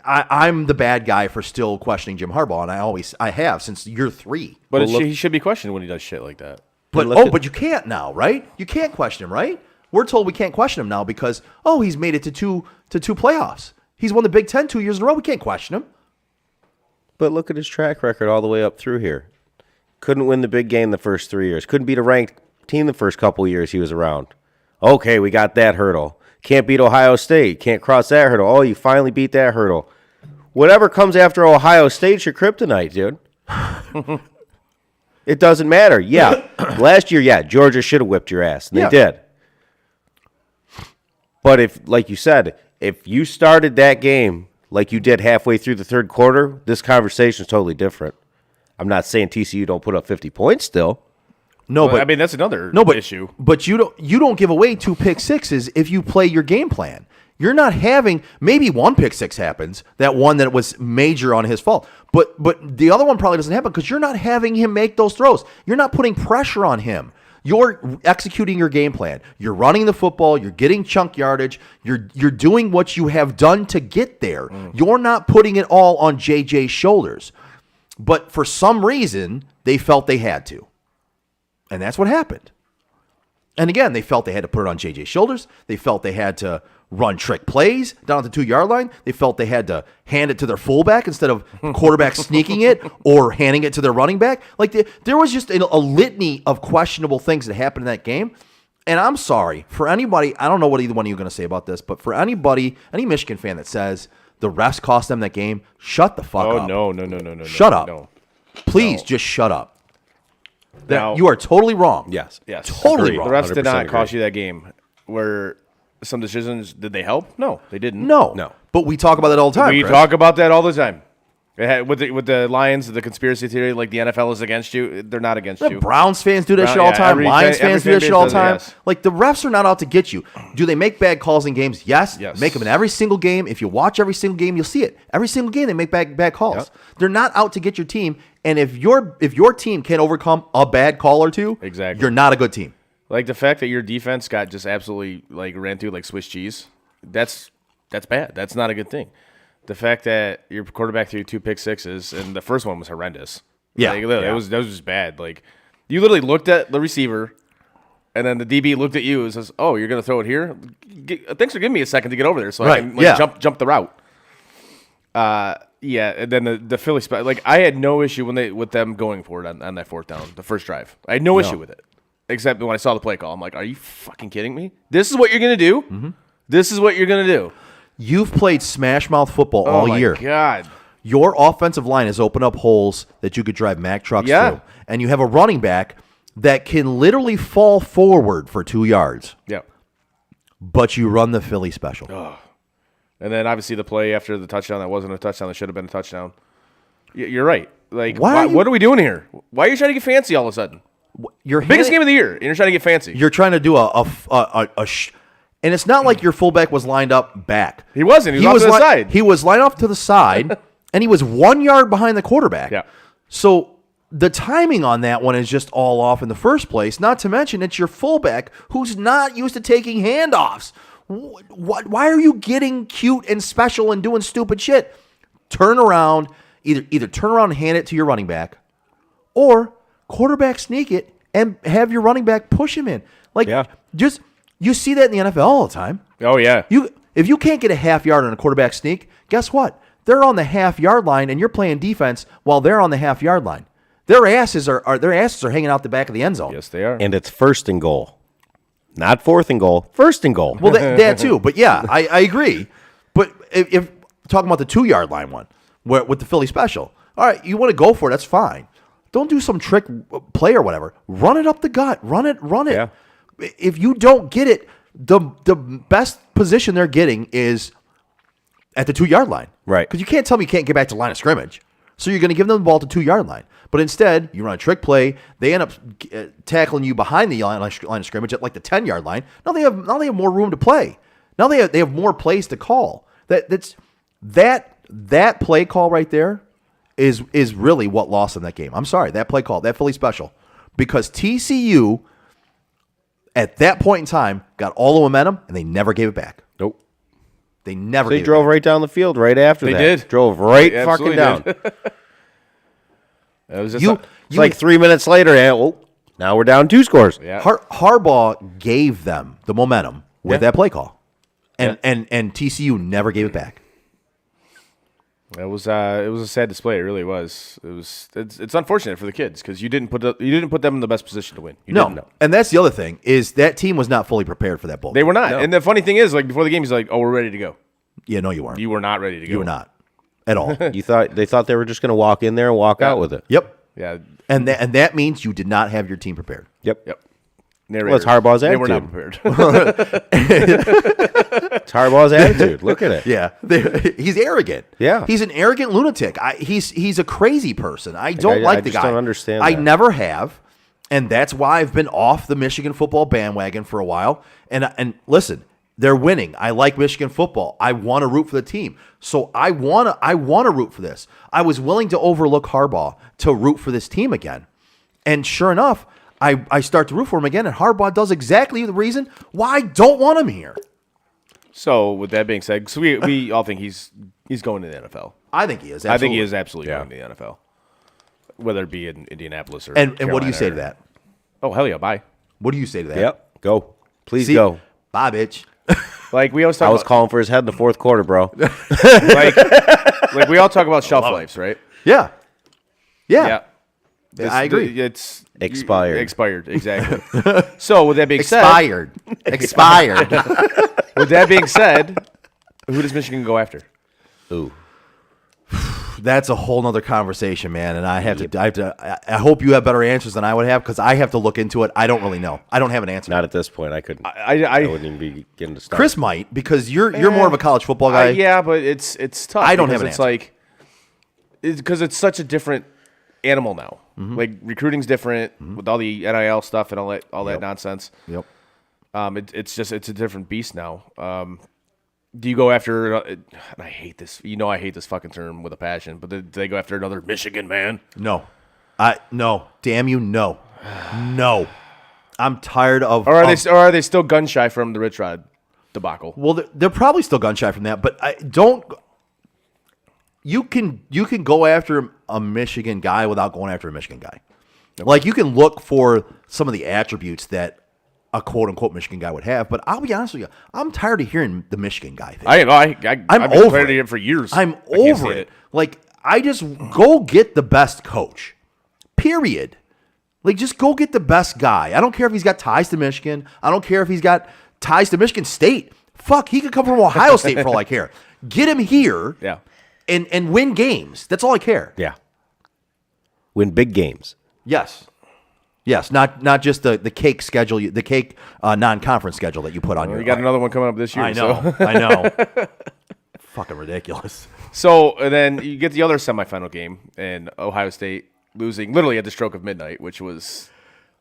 I'm the bad guy for still questioning Jim Harbaugh, and I have since year 3. but he should be questioned when he does shit like that. But you can't now, right? You can't question him, right? We're told we can't question him now because he's made it to two playoffs. He's won the Big Ten 2 years in a row. We can't question him. But look at his track record all the way up through here. Couldn't win the big game the first 3 years. Couldn't beat a ranked team the first couple years he was around. Okay, we got that hurdle. Can't beat Ohio State. Can't cross that hurdle. Oh, you finally beat that hurdle. Whatever comes after Ohio State's your kryptonite, dude. It doesn't matter. Yeah. Last year, Georgia should have whipped your ass. And they did. But if, like you said, if you started that game like you did halfway through the third quarter, this conversation is totally different. I'm not saying TCU don't put up 50 points still. No, Well, but I mean, that's another issue. But you don't give away 2 pick sixes if you play your game plan. You're not having maybe 1 pick six happens, that one that was major on his fault. But the other one probably doesn't happen because you're not having him make those throws. You're not putting pressure on him. You're executing your game plan. You're running the football. You're getting chunk yardage. You're doing what you have done to get there. You're not putting it all on JJ's shoulders. But for some reason, they felt they had to. And that's what happened. And again, they felt they had to put it on JJ's shoulders. They felt they had to run trick plays down at the 2-yard line. They felt they had to hand it to their fullback instead of quarterback sneaking it or handing it to their running back. Like there was just a litany of questionable things that happened in that game. And I'm sorry for anybody. I don't know what either one of you are going to say about this, but for any Michigan fan that says the refs cost them that game, shut the fuck up. Oh, no. Shut up. No. Please just shut up. Now- You are totally wrong. Yes. Totally Agreed. wrong. The refs did 100% not cost agree. you that game. Where some decisions, did they help? No, they didn't. No. But we talk about that all the time. We Chris. talk about that all the time. With the Lions, the conspiracy theory, like the NFL is against you. They're not against you. Browns fans do that shit all the time. Lions fans do that shit all the time. Like, the refs are not out to get you. Do they make bad calls in games? Yes. Make them in every single game. If you watch every single game, you'll see it. Every single game, they make bad calls. Yep. They're not out to get your team. And if your team can't overcome a bad call or two, Exactly. you're not a good team. Like the fact that your defense got just absolutely like ran through like Swiss cheese. That's bad. That's not a good thing. The fact that your quarterback threw 2 pick sixes and the first one was horrendous. Yeah. Like, that was just bad. Like, you literally looked at the receiver, and then the DB looked at you and says, "Oh, you're gonna throw it here? Thanks for giving me a second to get over there, so I can jump the route." Yeah. And then the Philly spot. Like, I had no issue with them going for it on that fourth down, the first drive. I had no issue with it, except when I saw the play call. I'm like, "Are you fucking kidding me? This is what you're gonna do? Mm-hmm. This is what you're gonna do." You've played smash mouth football all year. Oh, my God. Your offensive line has opened up holes that you could drive Mack trucks through. And you have a running back that can literally fall forward for 2 yards. Yeah. But you run the Philly special. And then obviously the play after the touchdown that wasn't a touchdown, that should have been a touchdown. You're right. Like, what are we doing here? Why are you trying to get fancy all of a sudden? Biggest game of the year, and you're trying to get fancy. You're trying to do and it's not like your fullback was lined up back. He wasn't. He was off to the side. He was lined off to the side, and he was 1 yard behind the quarterback. Yeah. So the timing on that one is just all off in the first place, not to mention it's your fullback who's not used to taking handoffs. Why are you getting cute and special and doing stupid shit? Turn around, either turn around and hand it to your running back, or quarterback sneak it and have your running back push him in. Like, you see that in the NFL all the time. Oh, yeah. If you can't get a half yard on a quarterback sneak, guess what? They're on the half yard line, and you're playing defense while they're on the half yard line. Their asses are hanging out the back of the end zone. Yes, they are. And it's first and goal. Not fourth and goal, first and goal. Well, that too. But yeah, I agree. But if talking about the 2 yard line one with the Philly special, all right, you want to go for it, that's fine. Don't do some trick play or whatever. Run it up the gut. Run it. Yeah. If you don't get it, the best position they're getting is at the 2 yard line. Right. Because you can't tell me you can't get back to line of scrimmage. So you're going to give them the ball to 2 yard line. But instead, you run a trick play. They end up tackling you behind the line of scrimmage at like the 10 yard line. Now they have more room to play. Now they have more plays to call. That play call right there is really what lost them that game. I'm sorry, that play call, that Philly special, because TCU at that point in time got all the momentum and they never gave it back. Nope. They never. They drove right down the field right after that. They did. Drove right fucking down. It was just It's like 3 minutes later, and now we're down 2 scores. Yeah. Harbaugh gave them the momentum with that play call, and TCU never gave it back. It was a sad display. It really was. It's unfortunate for the kids because you didn't put them in the best position to win. You didn't. And that's the other thing is that team was not fully prepared for that bowl. They were not. No. And the funny thing is, like before the game, he's like, "Oh, we're ready to go." Yeah, no, you weren't. You were not ready to go. You were not at all. They thought they were just going to walk in there and walk out with it. Yep. Yeah. And that means you did not have your team prepared. Yep. Narrator. Well, it's Harbaugh's They attitude. were not prepared. It's Harbaugh's attitude. Look at it. Yeah, he's arrogant. Yeah. He's an arrogant lunatic. He's a crazy person. I don't I like the just guy. don't understand I that. never have, and that's why I've been off the Michigan football bandwagon for a while. And listen, they're winning. I like Michigan football. I want to root for the team. So I want to root for this. I was willing to overlook Harbaugh to root for this team again. And sure enough, I start to root for him again, and Harbaugh does exactly the reason why I don't want him here. So with that being said, so we all think he's going to the NFL. I think he is. Absolutely. I think he is absolutely going to the NFL, whether it be in Indianapolis or And what do you Carolina say to that? Oh, hell yeah, bye. What do you say to that? Yep. Go. Please See? go. Bye, bitch. Like we always talk I was about, calling for his head in the fourth quarter, bro. like we all talk about shelf lives, right? Yeah. I agree. It's Expired. Expired, exactly. So with that being Expired. Expired. with that being said, who does Michigan go after? Ooh. That's a whole nother conversation, man. And I hope you have better answers than I would have because I have to look into it. I don't really know. I don't have an answer. Not at this point. I couldn't. I wouldn't even be getting to start. Chris might because you're more of a college football guy. yeah, but it's tough. I don't have because an it's answer. because it's such a different animal now. Like recruiting's different with all the NIL stuff and all that nonsense. Yep. It's a different beast now. Do you go after? And I hate this. I hate this fucking term with a passion. But do they go after another Michigan man? No. No. Damn you, no. No. I'm tired of. Or are they still gun shy from the Rich Rod debacle? Well, they're probably still gun shy from that. But I don't. You can go after a Michigan guy without going after a Michigan guy. Like you can look for some of the attributes that a quote unquote Michigan guy would have, but I'll be honest with you, I'm tired of hearing the Michigan guy thing. I've been over tired of it for years. I'm I can't over see it. Like I just go get the best coach. Period. Like just go get the best guy. I don't care if he's got ties to Michigan. I don't care if he's got ties to Michigan State. Fuck, he could come from Ohio State for all I care. Get him here. Yeah. And win games. That's all I care. Yeah. Win big games. Yes. Yes, not just the cake schedule, the cake non-conference schedule that you put on your. You got another one coming up this year. I know, So. I know. Fucking ridiculous. So and then you get the other semifinal game, and Ohio State losing literally at the stroke of midnight, which was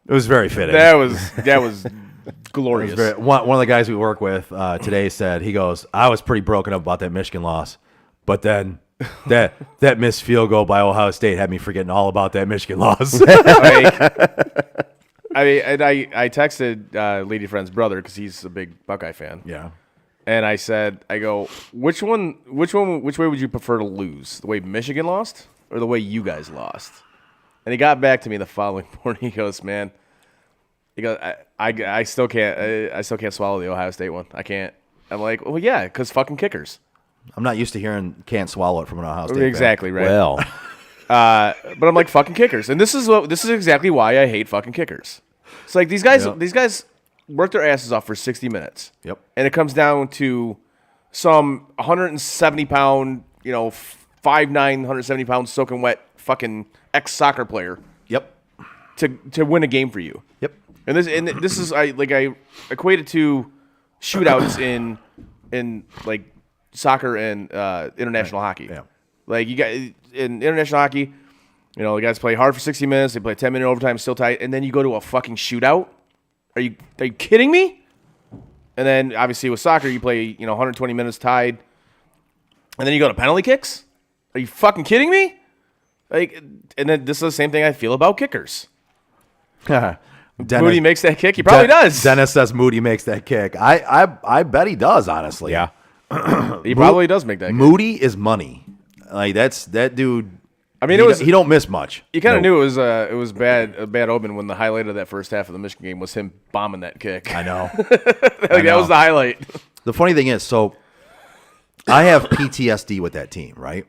It was very fitting. that was glorious. One of the guys we work with today said, he goes, I was pretty broken up about that Michigan loss, but then that missed field goal by Ohio State had me forgetting all about that Michigan loss. I texted Lady Friend's brother because he's a big Buckeye fan. Yeah. And I go, which way would you prefer to lose? The way Michigan lost or the way you guys lost? And he got back to me the following morning. He goes, man, I still can't swallow the Ohio State one. I can't. I'm like, well, yeah, because fucking kickers. I'm not used to hearing can't swallow it from an Ohio State Exactly fan. right. Well, but I'm like fucking kickers, and this is exactly why I hate fucking kickers. It's like these guys work their asses off for 60 minutes. Yep. And it comes down to some 170-pound, 5'9", 170-pound soaking wet fucking ex-soccer player. Yep. To win a game for you. Yep. And this is I equate it to shootouts in like soccer and international hockey. Yeah. Like you got in international hockey, the guys play hard for 60 minutes, they play 10-minute overtime, still tight, and then you go to a fucking shootout. Are you kidding me? And then obviously with soccer you play, 120 minutes tied. And then you go to penalty kicks? Are you fucking kidding me? Like, and then this is the same thing I feel about kickers. Moody makes that kick. He probably does. Dennis says Moody makes that kick. I bet he does, honestly. yeah. He probably does make that kick. Moody is money. Like that dude. I mean, he don't miss much. You kind of knew it was a bad omen when the highlight of that first half of the Michigan game was him bombing that kick. I know. That was the highlight. The funny thing is, so I have PTSD with that team, right?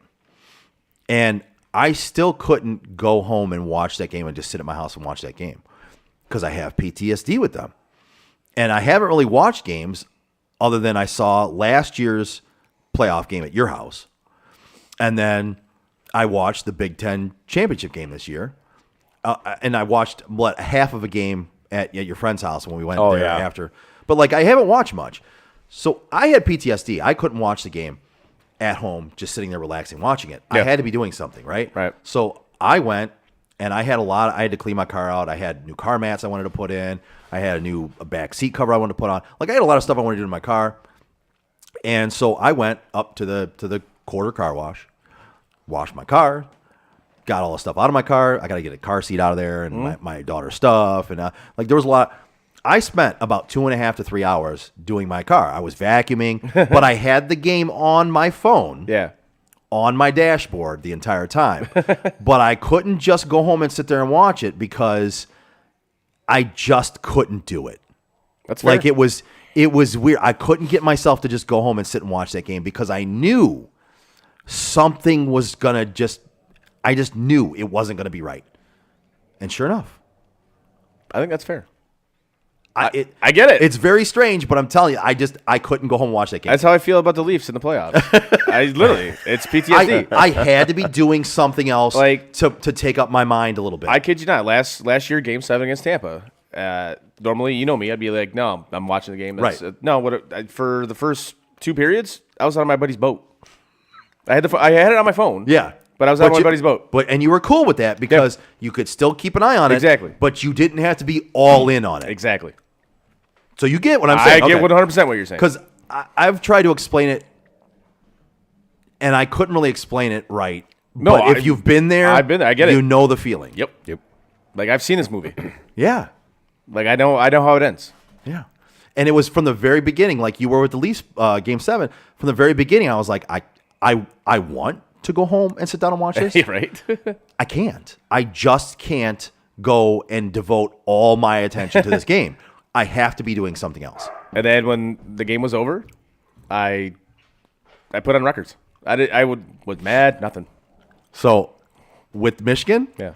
And I still couldn't go home and watch that game and just sit at my house and watch that game because I have PTSD with them. And I haven't really watched games other than I saw last year's playoff game at your house. And then I watched the Big Ten championship game this year. And I watched half of a game at your friend's house when we went there after. But I haven't watched much. So I had PTSD. I couldn't watch the game at home, just sitting there relaxing, watching it. Yeah. I had to be doing something, right? Right. So I went and I had to clean my car out. I had new car mats I wanted to put in. I had a back seat cover I wanted to put on. I had a lot of stuff I wanted to do in my car. And so I went up to the quarter car wash, washed my car, got all the stuff out of my car. I got to get a car seat out of there and my daughter's stuff. And there was a lot. I spent about 2.5 to 3 hours doing my car. I was vacuuming, but I had the game on my phone. Yeah. On my dashboard the entire time. But I couldn't just go home and sit there and watch it because I just couldn't do it. That's fair. It was weird. I couldn't get myself to just go home and sit and watch that game because I knew something was going to I just knew it wasn't going to be right. And sure enough. I think that's fair. I get it. It's very strange, but I'm telling you, I couldn't go home and watch that game. That's how I feel about the Leafs in the playoffs. It's PTSD. I had to be doing something else Like- to take up my mind a little bit. I kid you not. Last year, Game 7 against Tampa. Normally, you know me, I'd be like, no, I'm watching the game. Right. For the first 2 periods, I was on my buddy's boat. I had it on my phone. Yeah. But I was on my buddy's boat. And you were cool with that because you could still keep an eye on it. Exactly. But you didn't have to be all in on it. Exactly. So you get what I'm saying. I get 100% what you're saying. Because I've tried to explain it, and I couldn't really explain it right. No, but if you've been there, I've been there. I get it. You know the feeling. Yep. Like, I've seen this movie. Yeah. Like, I know how it ends. Yeah. And it was from the very beginning, like you were with the Leafs Game 7. From the very beginning, I was like, I want to go home and sit down and watch this. Yeah, right? I can't. I just can't go and devote all my attention to this game. I have to be doing something else. And then when the game was over, I put on records. Was mad, nothing. So with Michigan, Yeah.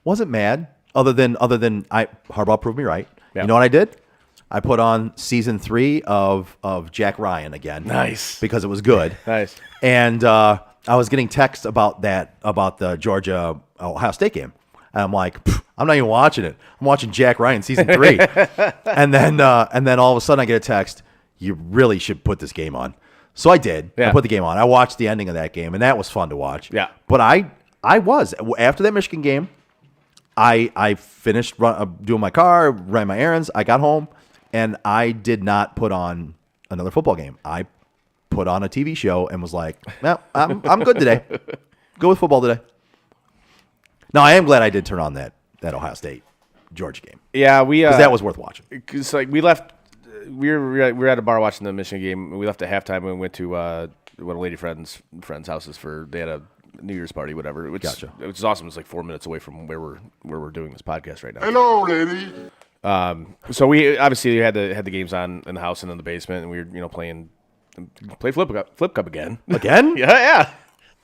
wasn't mad. Other than Harbaugh proved me right. Yeah. You know what I did? I put on season 3 of Jack Ryan again. Nice. Because it was good. Nice. And I was getting texts about the Georgia Ohio State game. And I'm like, I'm not even watching it. I'm watching Jack Ryan season 3. and then all of a sudden I get a text, you really should put this game on. So I did. Yeah. I put the game on. I watched the ending of that game, and that was fun to watch. Yeah. But I was after that Michigan game, I finished doing my car, ran my errands. I got home, and I did not put on another football game. I put on a TV show and was like, no, I'm good today. Go with football today. Now, I am glad I did turn on that Ohio State Georgia game. Yeah, Because that was worth watching. Because like we left, we were at a bar watching the Michigan game. We left at halftime and we went to one of lady friends' houses they had a New Year's party, whatever. Which, Gotcha. Which is awesome. It's like 4 minutes away from where we're doing this podcast right now. Hello, lady. So we obviously had the games on in the house and in the basement, and we were playing Flip Cup again. Again? Yeah.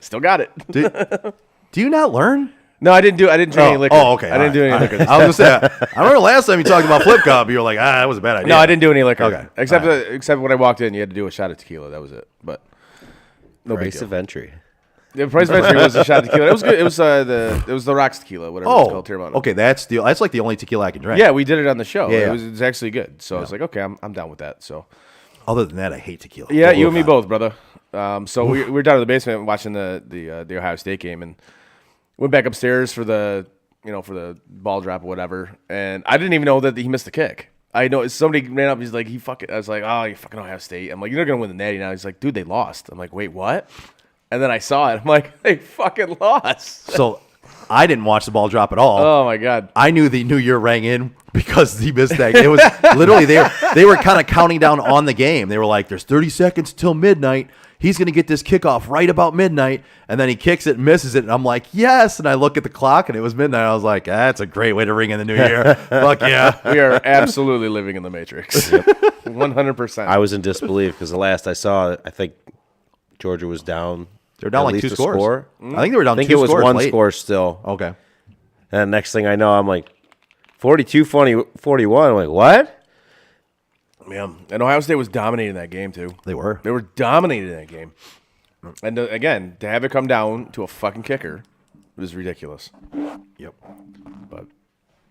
Still got it. Do you not learn? No, I didn't drink any liquor. Oh, okay. I didn't do any liquor. I was going to say, I remember last time you talked about Flip Cup, you were like, that was a bad idea. No, I didn't do any liquor. Okay. Except when I walked in, you had to do a shot of tequila. That was it. But no big Price deal. of entry. The price of entry was a shot of tequila. It was good. It was the Rocks tequila, whatever it's called. Terramana. Okay, that's like the only tequila I can drink. Yeah, we did it on the show. Yeah. It was actually good. So I was like, okay, I'm down with that. So Other than that, I hate tequila. yeah, you and me both, brother. So we were down in the basement watching the Ohio State game, and went back upstairs for the ball drop or whatever. And I didn't even know that he missed the kick. I know somebody ran up. He's like, I was like, oh, you fucking Ohio State. I'm like, you're not gonna win the Natty now. He's like, dude, they lost. I'm like, wait, what? And then I saw it. I'm like, they fucking lost. So I didn't watch the ball drop at all. Oh my god. I knew the New Year rang in because he missed that. It was literally they were kind of counting down on the game. They were like, "There's 30 seconds till midnight. He's going to get this kickoff right about midnight." And then he kicks it and misses it. And I'm like, "Yes." And I look at the clock and it was midnight. I was like, "That's a great way to ring in the New Year." Fuck yeah. We are absolutely living in the Matrix. 100%. I was in disbelief because the last I saw, I think Georgia was down. They were down at like least 2 a scores. score. I think they were down I think 2 it was scores 1 late. score still. Okay. And next thing I know, I'm like, 42-41. I'm like, what? Yeah. And Ohio State was dominating that game too. They were. They were dominating that game. And again, to have it come down to a fucking kicker was ridiculous. Yep. But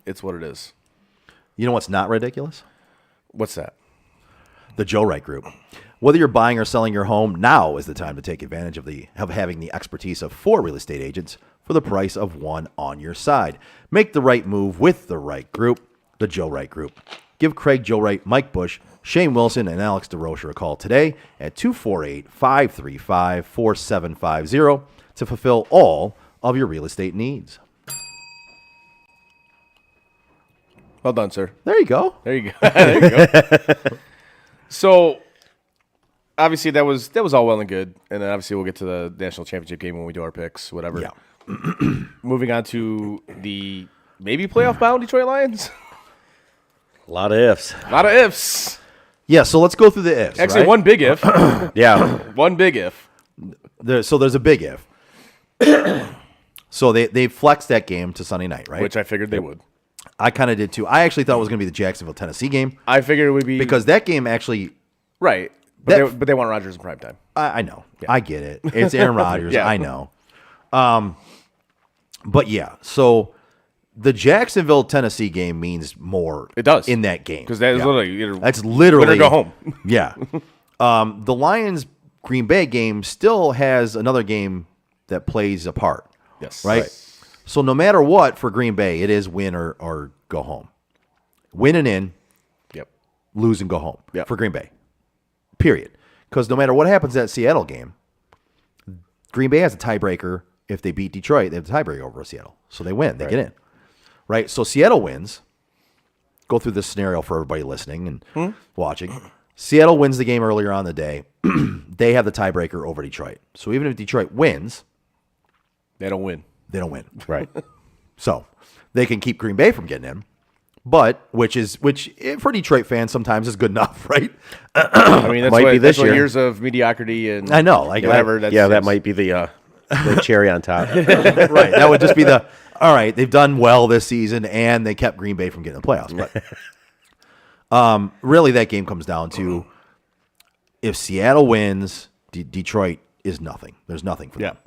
it's what it is. You know what's not ridiculous? What's that? The Joe Wright Group. Whether you're buying or selling your home, now is the time to take advantage of having the expertise of 4 real estate agents for the price of 1 on your side. Make the right move with the right group, the Joe Wright Group. Give Craig Joe Wright, Mike Bush, Shane Wilson, and Alex DeRocher a call today at 248-535-4750 to fulfill all of your real estate needs. Well done, sir. There you go. There you go. There you go. So obviously that was all well and good, and then obviously we'll get to the national championship game when we do our picks, whatever. Yeah. Moving on to the maybe playoff bound Detroit Lions. A lot of ifs. A lot of ifs. Yeah, so let's go through the ifs. Actually, right? one big if. Yeah. One big if. So there's a big if. So they flexed that game to Sunday night, right? Which I figured they would. I kind of did too. I actually thought it was going to be the Jacksonville Tennessee game I figured it would be because that game actually. right. that- But they want Rodgers in prime time. I know. I get it. It's Aaron Rodgers. Yeah. I know. But yeah, so the Jacksonville Tennessee game means more. It does. in that game Because that is Yeah. literally That's literally winner go home. Yeah. The Lions Green Bay game still has another game that plays a part. Yes. Right? So no matter what for Green Bay, it is win or go home. Win and in, Yep. lose and go home Yep. for Green Bay. Period. Because no matter what happens in that Seattle game, Green Bay has a tiebreaker. If they beat Detroit, they have a tiebreaker over Seattle. So they win. They get in. Right? So Seattle wins. Go through this scenario for everybody listening and watching. Seattle wins the game earlier on in the day. They have the tiebreaker over Detroit. So even if Detroit wins, They don't win. they don't win. Right. So they can keep Green Bay from getting in. But which for Detroit fans sometimes is good enough, right? I mean, that's Might what, be this that's what year. years of mediocrity and I know, like whatever. That's, Yeah, that might be the cherry on top. right. That would just be the all right. They've done well this season, and they kept Green Bay from getting the playoffs. But really, that game comes down to if Seattle wins, Detroit is nothing. There's nothing for them.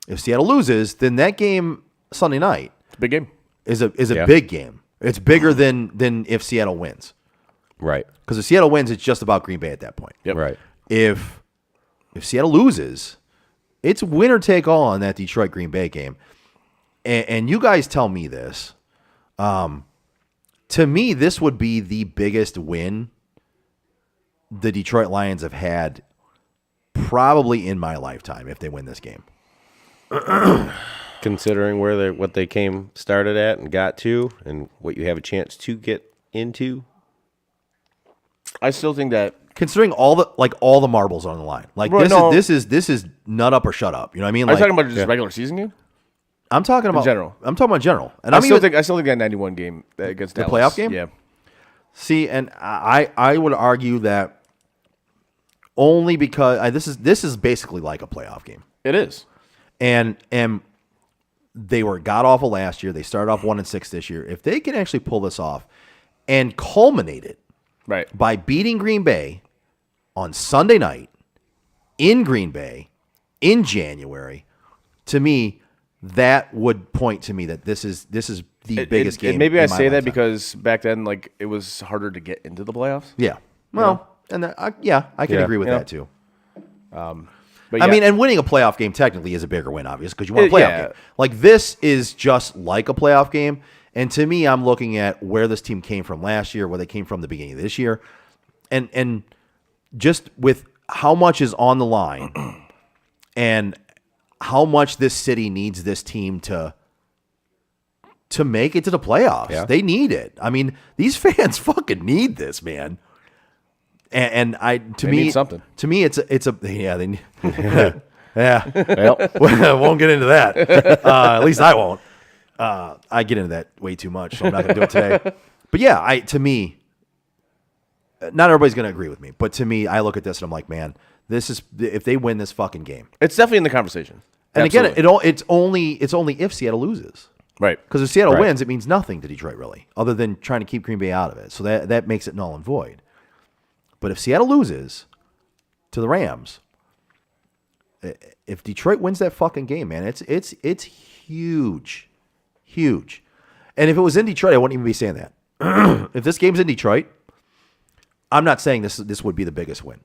If Seattle loses, then that game Sunday night It's a big game. is a Yeah. big game. It's bigger than if Seattle wins. Right. Because if Seattle wins, it's just about Green Bay at that point. Yep. Right. If Seattle loses, it's winner take all on that Detroit Green Bay game. And you guys tell me this. To me, this would be the biggest win the Detroit Lions have had probably in my lifetime if they win this game. Considering what they started at and got to, and what you have a chance to get into. I still think that Considering all the marbles on the line. Like Well, this is nut up or shut up. You know what I mean? are you Like, talking about just a regular season game. I'm talking about general. I'm talking about general. And I I'm still even, think that 91 game against The Dallas. playoff game? Yeah. see, and I would argue that only because this is basically like a playoff game. It is. And they were god awful last year. They started off 1-6 this year. If they can actually pull this off and culminate it Right. by beating Green Bay on Sunday night in Green Bay in January, to me, that would point to me that this is the biggest game. Maybe I in my say that lifetime. because back then, like, it was harder to get into the playoffs. Yeah. Well, and I can Yeah. agree with Yeah. that too. But I yeah, mean, and winning a playoff game technically is a bigger win, obviously, because you won a playoff Yeah. game. Like this is just like a playoff game, and to me, I'm looking at where this team came from last year, where they came from the beginning of this year, and just with how much is on the line, and how much this city needs this team to make it to the playoffs. Yeah. They need it. I mean, these fans fucking need this, man. And They need something. To me, it's a yeah. They need, yeah. Well, Well, won't get into that. At least I won't. I get into that way too much, so I'm not going to do it today. But yeah, to me, not everybody's going to agree with me, but to me, I look at this and I'm like, man, this is if they win this fucking game. it's definitely in the conversation. And Absolutely. again, it's only if Seattle loses. right. Because if Seattle Right. wins, it means nothing to Detroit, really, other than trying to keep Green Bay out of it. So that makes it null and void. But if Seattle loses to the Rams, if Detroit wins that fucking game, man, it's huge, huge. And if it was in Detroit, I wouldn't even be saying that. If this game's in Detroit, I'm not saying this would be the biggest win,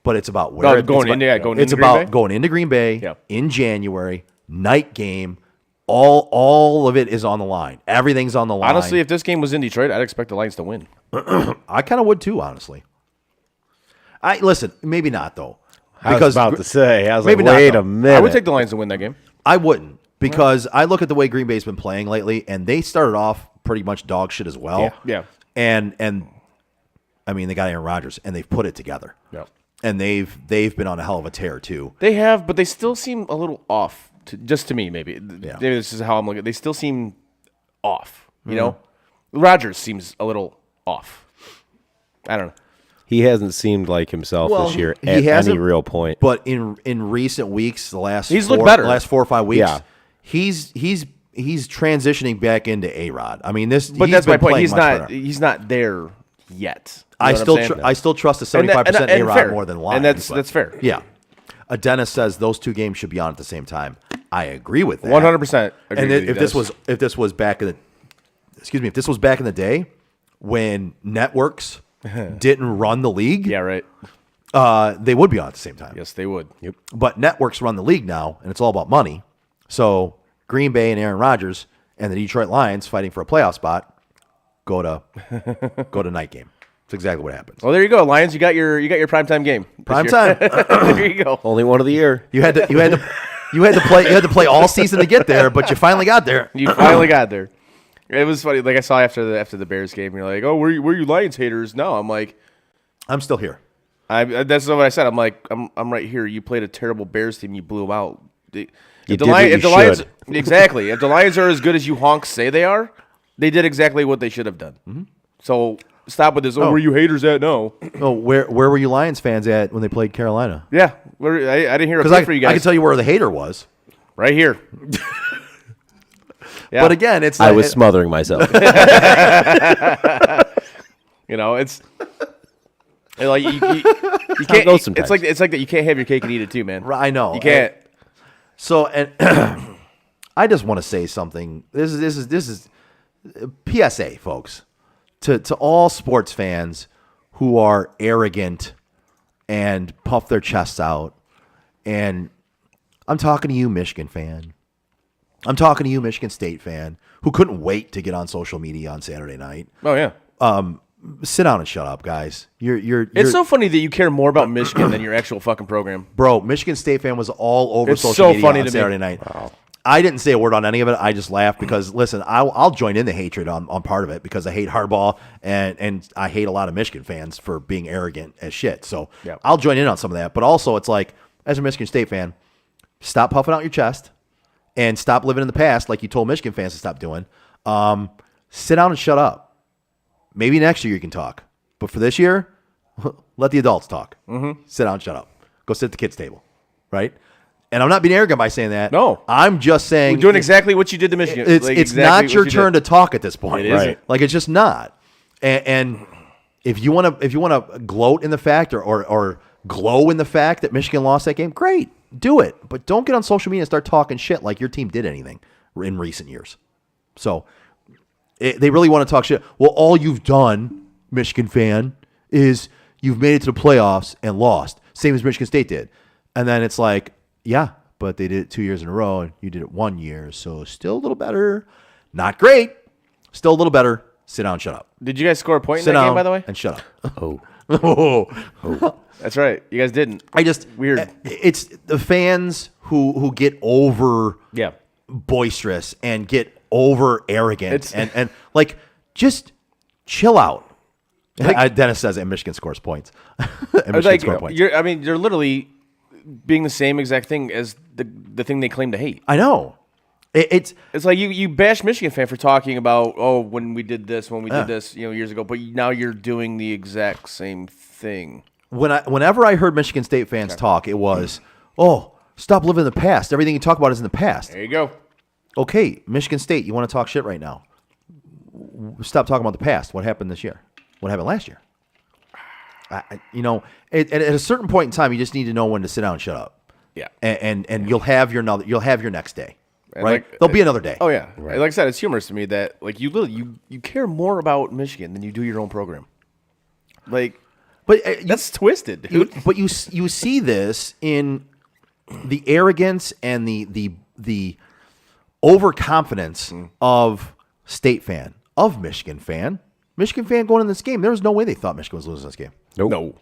but it's about where No, going into Green Bay? going into Green Bay Yeah. in January, night game. All of it is on the line. Everything's on the line. Honestly, if this game was in Detroit, I'd expect the Lions to win. I kind of would too, honestly. Listen, maybe not though. I was about to say, I was maybe like, not, wait though. a minute. I would take the Lions to win that game. I wouldn't because I look at the way Green Bay's been playing lately, and they started off pretty much dog shit as well. Yeah. And I mean, they got Aaron Rodgers, and they've put it together. Yeah. And they've been on a hell of a tear too. They have, but they still seem a little off. Just to me, maybe. Yeah. Maybe this is how I'm looking. They still seem off. You know, Rodgers seems a little off. I don't know. He hasn't seemed like himself Well, this year he at any hasn't, real point. But in recent weeks, the last He's looked better. last 4 or 5 weeks, Yeah. he's he's transitioning back into A-Rod. I mean, this. But he's that's my been point. playing He's much not. better. He's not there yet. You I know what I'm still saying? I still trust the And that- 75% and A-Rod fair. more than Lyons. And but- that's fair. Yeah. Adenis says those two games should be on at the same time. I agree with that. 100%. And if this was back in the day when networks didn't run the league, Yeah. Right. they would be on at the same time. Yes, they would. Yep. But networks run the league now, and it's all about money. So Green Bay and Aaron Rodgers and the Detroit Lions fighting for a playoff spot go to night game. That's exactly what happens. Well, there you go, Lions. You got your primetime game. this Prime year. time. There you go. Only one of the year. You had to play all season to get there, but you finally got there. You finally got there. It was funny. Like I saw after the Bears game, you're like, "Oh, were you Lions haters?" No, I'm like, I'm still here. that's what I said. I'm like, I'm right here. You played a terrible Bears team. You blew them out. You did what you Lions, should. exactly. If the Lions are as good as you honks say they are, they did exactly what they should have done. Mm-hmm. So stop with this. Oh, were you haters at? No. Oh, where were you Lions fans at when they played Carolina? Yeah, I didn't hear a Because play for you guys. I can tell you where the hater was. right here. Yeah. But again, it's I like- was smothering myself. You know, it's like you can't. goes sometimes. It's like that. You can't have your cake and eat it too, man. I know. You can't. So, and I just want to say something. This is PSA, folks, to all sports fans who are arrogant and puff their chests out. And I'm talking to you, Michigan fan. I'm talking to you, Michigan State fan, who couldn't wait to get on social media on Saturday night. Oh yeah. Sit down and shut up, guys. It's so funny that you care more about Michigan than your actual fucking program. Bro, Michigan State fan was all over It's social so media funny on to me. Saturday night. Wow. I didn't say a word on any of it. I just laughed because, listen, I'll join in the hatred on part of it because I hate Harbaugh and I hate a lot of Michigan fans for being arrogant as shit. So Yeah. I'll join in on some of that. But also, it's like, as a Michigan State fan, stop puffing out your chest and stop living in the past like you told Michigan fans to stop doing. Sit down and shut up. Maybe next year you can talk. But for this year, let the adults talk. Mm-hmm. Sit down and shut up. Go sit at the kids' table. Right? And I'm not being arrogant by saying that. No. I'm just saying. We're doing exactly what you did to Michigan. It's Like, it's exactly not your what you turn did. to talk at this point. It isn't. Right. Like, it's just not. And if you want to gloat in the fact or glow in the fact that Michigan lost that game, great. Do it. But don't get on social media and start talking shit like your team did anything in recent years. So they really want to talk shit. Well, all you've done, Michigan fan, is you've made it to the playoffs and lost, same as Michigan State did. And then it's like, yeah, but they did it 2 years in a row, and you did it 1 year, so still a little better. Not great, still a little better. Sit down, shut up. Did you guys score a point in Sit that down game, by the way? and shut up. Oh. That's right. You guys didn't. I just Weird. It's the fans who get over Yeah. boisterous and get over arrogant It's- and like just chill out. Dennis says, and Michigan scores points. And Michigan Like, score points. you're literally being the same exact thing as the thing they claim to hate. I know. It's It's like you bash Michigan fan for talking about, oh, when we did this, years ago, but now you're doing the exact same thing. whenever I heard Michigan State fans talk, it was, oh, stop living in the past. Everything you talk about is in the past. There you go. Okay, Michigan State, you want to talk shit right now. Stop talking about the past. What happened this year? What happened last year? At a certain point in time, you just need to know when to sit down and shut up. Yeah. And you'll have your next day. And Right? like- There'll be another day. Oh yeah. Like I said, it's humorous to me that like you literally you care more about Michigan than you do your own program. Like But that's twisted, dude. But you see this in the arrogance and the overconfidence of State fan, of Michigan fan. Michigan fan going in this game, there was no way they thought Michigan was losing this game. No.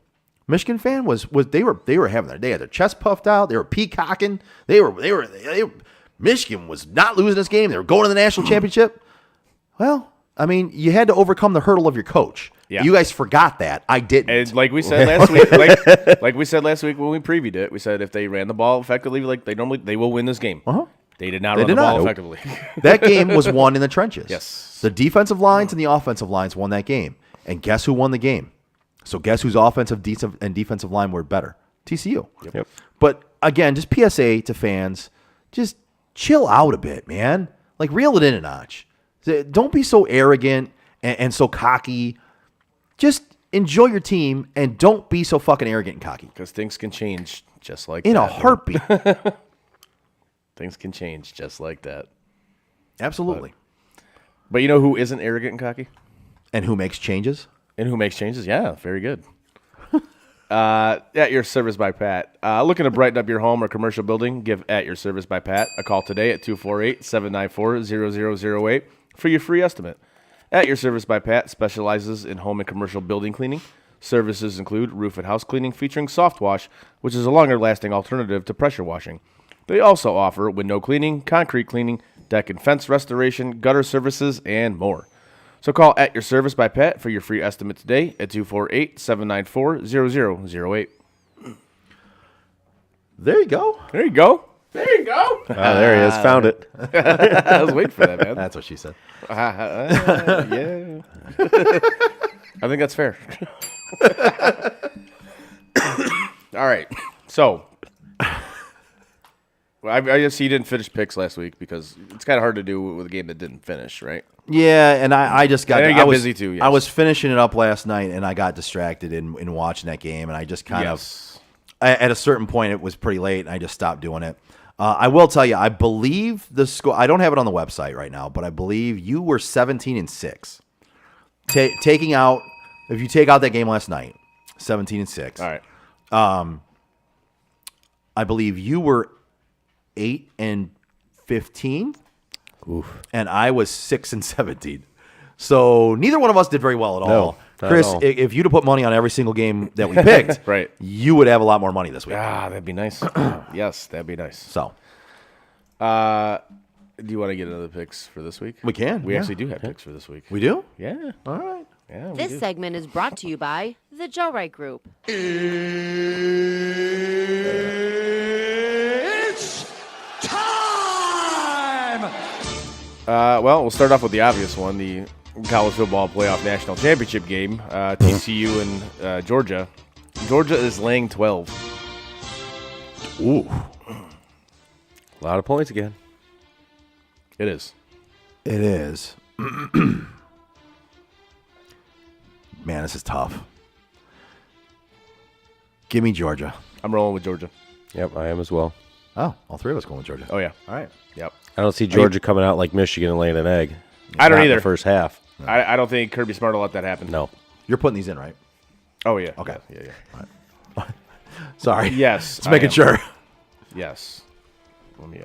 Michigan fan was they were having they had their chest puffed out, they were peacocking, they were Michigan was not losing this game. They were going to the national championship. Well, I mean, you had to overcome the hurdle of your coach. Yeah. You guys forgot that. I didn't. And like we said last week, like we said last week when we previewed it, we said if they ran the ball effectively, like they will win this game. Uh-huh. They did not They run did the ball not. effectively. That game was won in the trenches. Yes. The defensive lines and the offensive lines won that game. And guess who won the game? So guess whose offensive and defensive line were better? TCU. Yep. But again, just PSA to fans, just chill out a bit, man. Like, reel it in a notch. Don't be so arrogant and so cocky. Just enjoy your team and don't be so fucking arrogant and cocky. Because things can change just like In that. a heartbeat. Things can change just like that. Absolutely. But you know who isn't arrogant and cocky? And who makes changes? And who makes changes? Yeah, very good. At Your Service by Pat. Looking to brighten up your home or commercial building? Give At Your Service by Pat a call today at 248-794-0008 for your free estimate. At Your Service by Pat specializes in home and commercial building cleaning. Services include roof and house cleaning featuring soft wash, which is a longer-lasting alternative to pressure washing. They also offer window cleaning, concrete cleaning, deck and fence restoration, gutter services, and more. So call At Your Service by Pat for your free estimate today at 248-794-0008. There you go. There you go. There you go. There he is. Found it. I was waiting for that, man. That's what she said. Yeah. I think that's fair. All right. So, I guess he didn't finish picks last week because it's kind of hard to do with a game that didn't finish, right? Yeah, and I just got, And you got busy too, yes. I was finishing it up last night, and I got distracted in watching that game, and I just kind of, at a certain point, it was pretty late, and I just stopped doing it. I will tell you, I believe the score, I don't have it on the website right now, but I believe you were 17-6. Taking out, if you take out that game last night, 17-6. All right. I believe you were 8-15. Oof. And I was 6-17. So neither one of us did very well at all. No, not Chris, at all. if you'd have put money on every single game that we picked, Right. you would have a lot more money this week. Ah, that'd be nice. Yes, that'd be nice. So Do you want to get into the picks for this week? we can. We yeah. actually do have picks for this week. We do? Yeah. All right. Yeah, we This do. segment is brought to you by the Joe Wright Group. Well, we'll start off with the obvious one, the college football playoff national championship game, TCU and Georgia. Georgia is laying 12. Ooh. A lot of points again. It is. It is. Man, this is tough. Give me Georgia. I'm rolling with Georgia. Yep, I am as well. Oh, all three of us going with Georgia. Oh, yeah. All right. Yep. I don't see Georgia coming out like Michigan and laying an egg. I don't Not in either. the first half. I don't think Kirby Smart will let that happen. No. You're putting these in, right? Oh, yeah. Okay. Yeah. Sorry. Yes. Just making I am. sure. Yes. Let me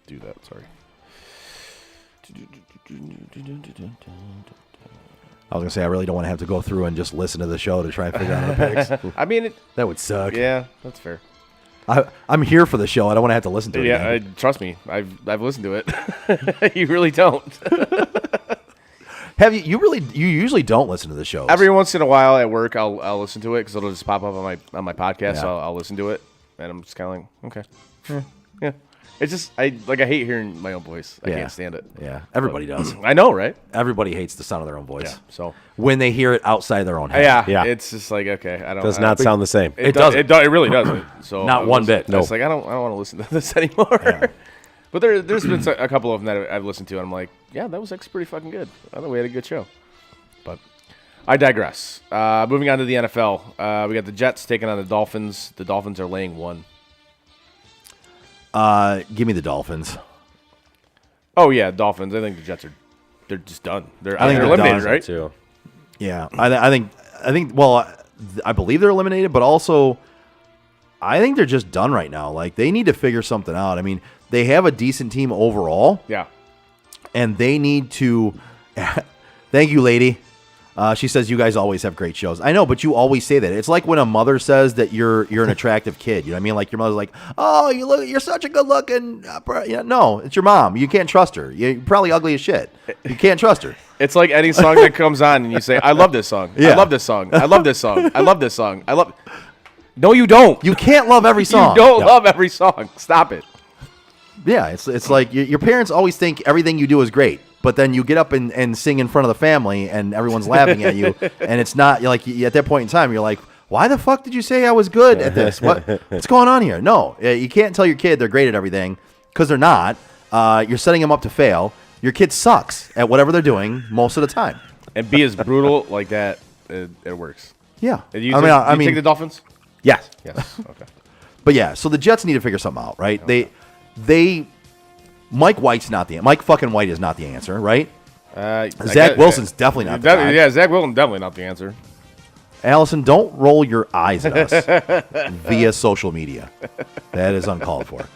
do that. Sorry. I was going to say, I really don't want to have to go through and just listen to the show to try and figure out the picks. I mean, That would suck. yeah, that's fair. I'm here for the show. I don't want to have to listen to it Yeah, again. trust me. I've listened to it. You really don't. Have you? You usually don't listen to the shows. Every once in a while at work, I'll listen to it because it'll just pop up on my podcast. Yeah. So I'll listen to it, and I'm just kind of like, okay, yeah. It's just I hate hearing my own voice. I Yeah. can't stand it. Yeah, everybody does. I know, right? Everybody hates the sound of their own voice Yeah. So when they hear it outside their own head. yeah, Yeah. it's just like okay, I don't. Does I not don't- sound the same. It doesn't. It really doesn't. So Not I one was- bit. I was No. like, I don't want to listen to this anymore. But there's been a couple of them that I've listened to, and I'm like, yeah, that was actually pretty fucking good. I thought we had a good show. But I digress. Moving on to the NFL, we got the Jets taking on the Dolphins. The Dolphins are laying 1. Give me the Dolphins. Oh yeah, Dolphins. I think the Jets they're just done. They're I think they're they're eliminated, done, right? Too. Yeah, I think. Well, I believe they're eliminated, but also, I think they're just done right now. Like they need to figure something out. I mean, they have a decent team overall, Yeah. and they need to. Thank you, lady. She says you guys always have great shows. I know, but you always say that. It's like when a mother says that you're an attractive kid. You know what I mean? Like your mother's like, "Oh, you're such a good looking." No, it's your mom. You can't trust her. You're probably ugly as shit. You can't trust her. It's like any song that comes on and you say, "I love this song. I Yeah. love this song. I love this song. I love this song. I love." No, you don't. You can't love every song. You don't No. love every song. Stop it. Yeah, it's like your parents always think everything you do is great, but then you get up and sing in front of the family and everyone's laughing at you, and it's not you're like at that point in time you're like, why the fuck did you say I was good at this? What's going on here? No, you can't tell your kid they're great at everything because they're not. You're setting them up to fail. Your kid sucks at whatever they're doing most of the time. And be as brutal like that. It works. Yeah. And you I mean, take the Dolphins? Yes. Yes. Okay. but yeah, so the Jets need to figure something out, right? Mike fucking White is not the answer, right? Zach Wilson's definitely not the guy. Yeah, Zach Wilson definitely not the answer. Allison, don't roll your eyes at us via social media. That is uncalled for.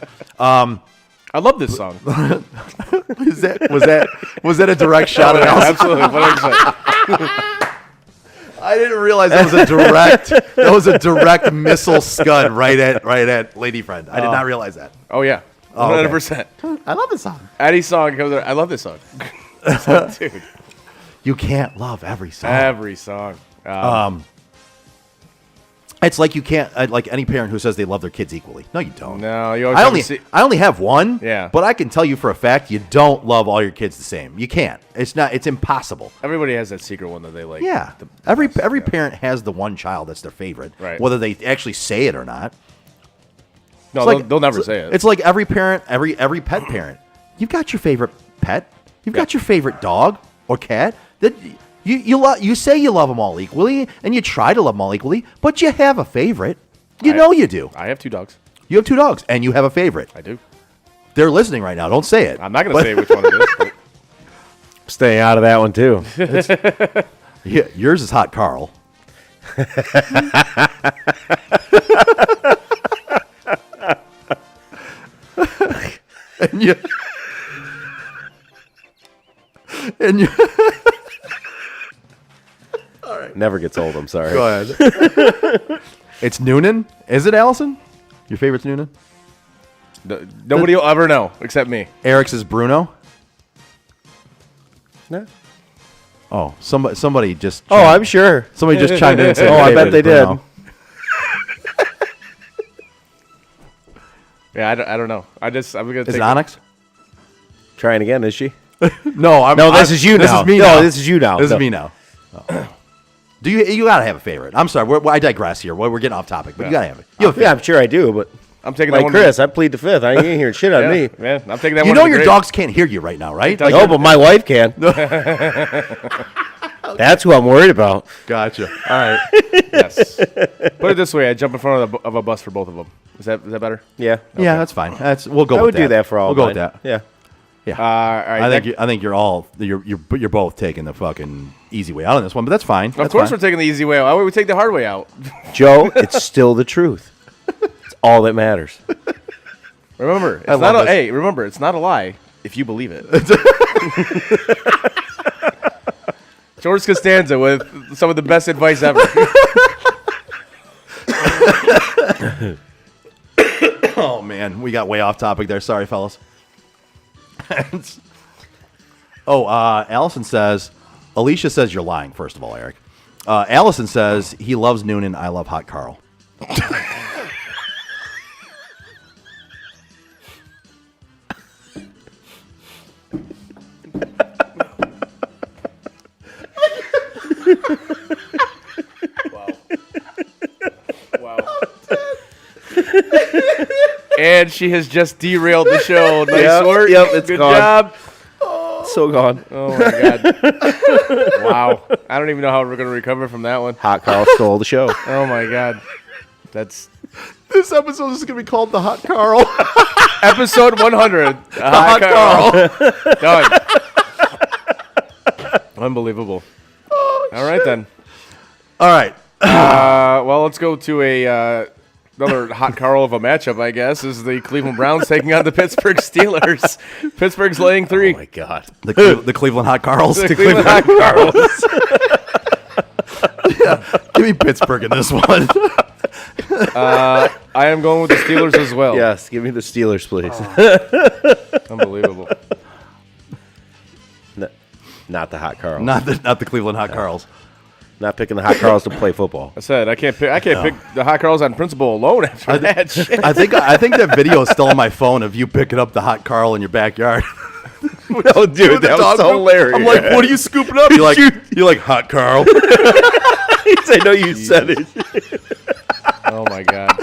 I love this song. Was that a direct shot at Allison? Absolutely. 100%. I didn't realize that was a direct missile scud right at Lady Friend. I did not realize that. Oh, yeah. Oh, okay. 100%. I love this song. Eddie's song comes out. I love this song. Dude. You can't love every song. Every song. It's like you can't like any parent who says they love their kids equally. No, you don't. No, you always I only have one. Yeah. But I can tell you for a fact you don't love all your kids the same. You can't. It's impossible. Everybody has that secret one that they like. Yeah. Every parent has the one child that's their favorite. Right. Whether they actually say it or not. No, they'll never say it. It's like every parent, every pet parent. You've got your favorite pet. You've got your favorite dog or cat. That you say you love them all equally, and you try to love them all equally, but you have a favorite. You know you do. I have 2 dogs. You have 2 dogs, and you have a favorite. I do. They're listening right now. Don't say it. I'm not going to say which one it is. But Stay out of that one too. Yeah, yours is Hot Carl. and you Never gets old. I'm sorry. go ahead. It's Noonan. Is it Allison? Your favorite's Noonan? nobody will ever know except me. Eric's is Bruno. No. Oh, somebody just. Oh, I'm sure. Somebody just chimed in and said. Oh, I favorite bet they is Bruno. did. Yeah, I don't know. I'm gonna. Is it Onyx? Trying again, is she? No, this is you This now. is me No, now. this is you now. This No. is me now. Oh. Do you gotta have a favorite? I'm sorry, I digress here. We're getting off topic, but you gotta have it. You have a Yeah, I'm sure I do, but I'm taking like that one. Chris, I plead the fifth. I ain't hearing shit on me. Man, I'm taking that You one. know to the your grave. dogs can't hear you right now, right? No, but my wife can. That's who I'm worried about. Gotcha. All right. Yes. Put it this way: I jump in front of a bus for both of them. Is that better? Yeah. Yeah, that's fine. We'll go. I with would do that for all. We'll go mine. with that. Yeah. Yeah. All right. I think you're both taking the fucking easy way out on this one, but that's fine. Of course, we're taking the easy way out. Why would we take the hard way out? Joe, it's still the truth. It's all that matters. Remember, it's love not a, this. hey, remember, it's not a lie if you believe it. George Costanza with some of the best advice ever. Oh man, we got way off topic there. Sorry, fellas. Allison says, Alicia says you're lying. First of all, Eric. Allison says he loves Noonan. I love Hot Carl. Wow. And she has just derailed the show. Nice Yep, work. yep, it's Good gone. job. So gone. Oh my god. Wow. I don't even know how we're gonna recover from that one. Hot Carl stole the show. Oh my god. That's This episode is going to be called The Hot Carl. episode 100. Hot Carl. Done. Unbelievable. All right then. All right. Well, let's go to another hot Carl of a matchup, I guess. This is the Cleveland Browns taking on the Pittsburgh Steelers. Pittsburgh's laying 3. Oh my god. The Cleveland Hot Carls. The Cleveland Hot Carls. Give me Pittsburgh in this one. I am going with the Steelers as well. Yes, give me the Steelers, please. Unbelievable. Not the Hot Carls. not the Cleveland Hot Carls. Not picking the Hot Carls to play football. I said I can't pick the Hot Carls on principle alone after that shit. I think that video is still on my phone of you picking up the Hot Carl in your backyard. No, dude, that was so hilarious. I'm like, what are you scooping up? You're like Hot Carl. I know you said it. Oh my god.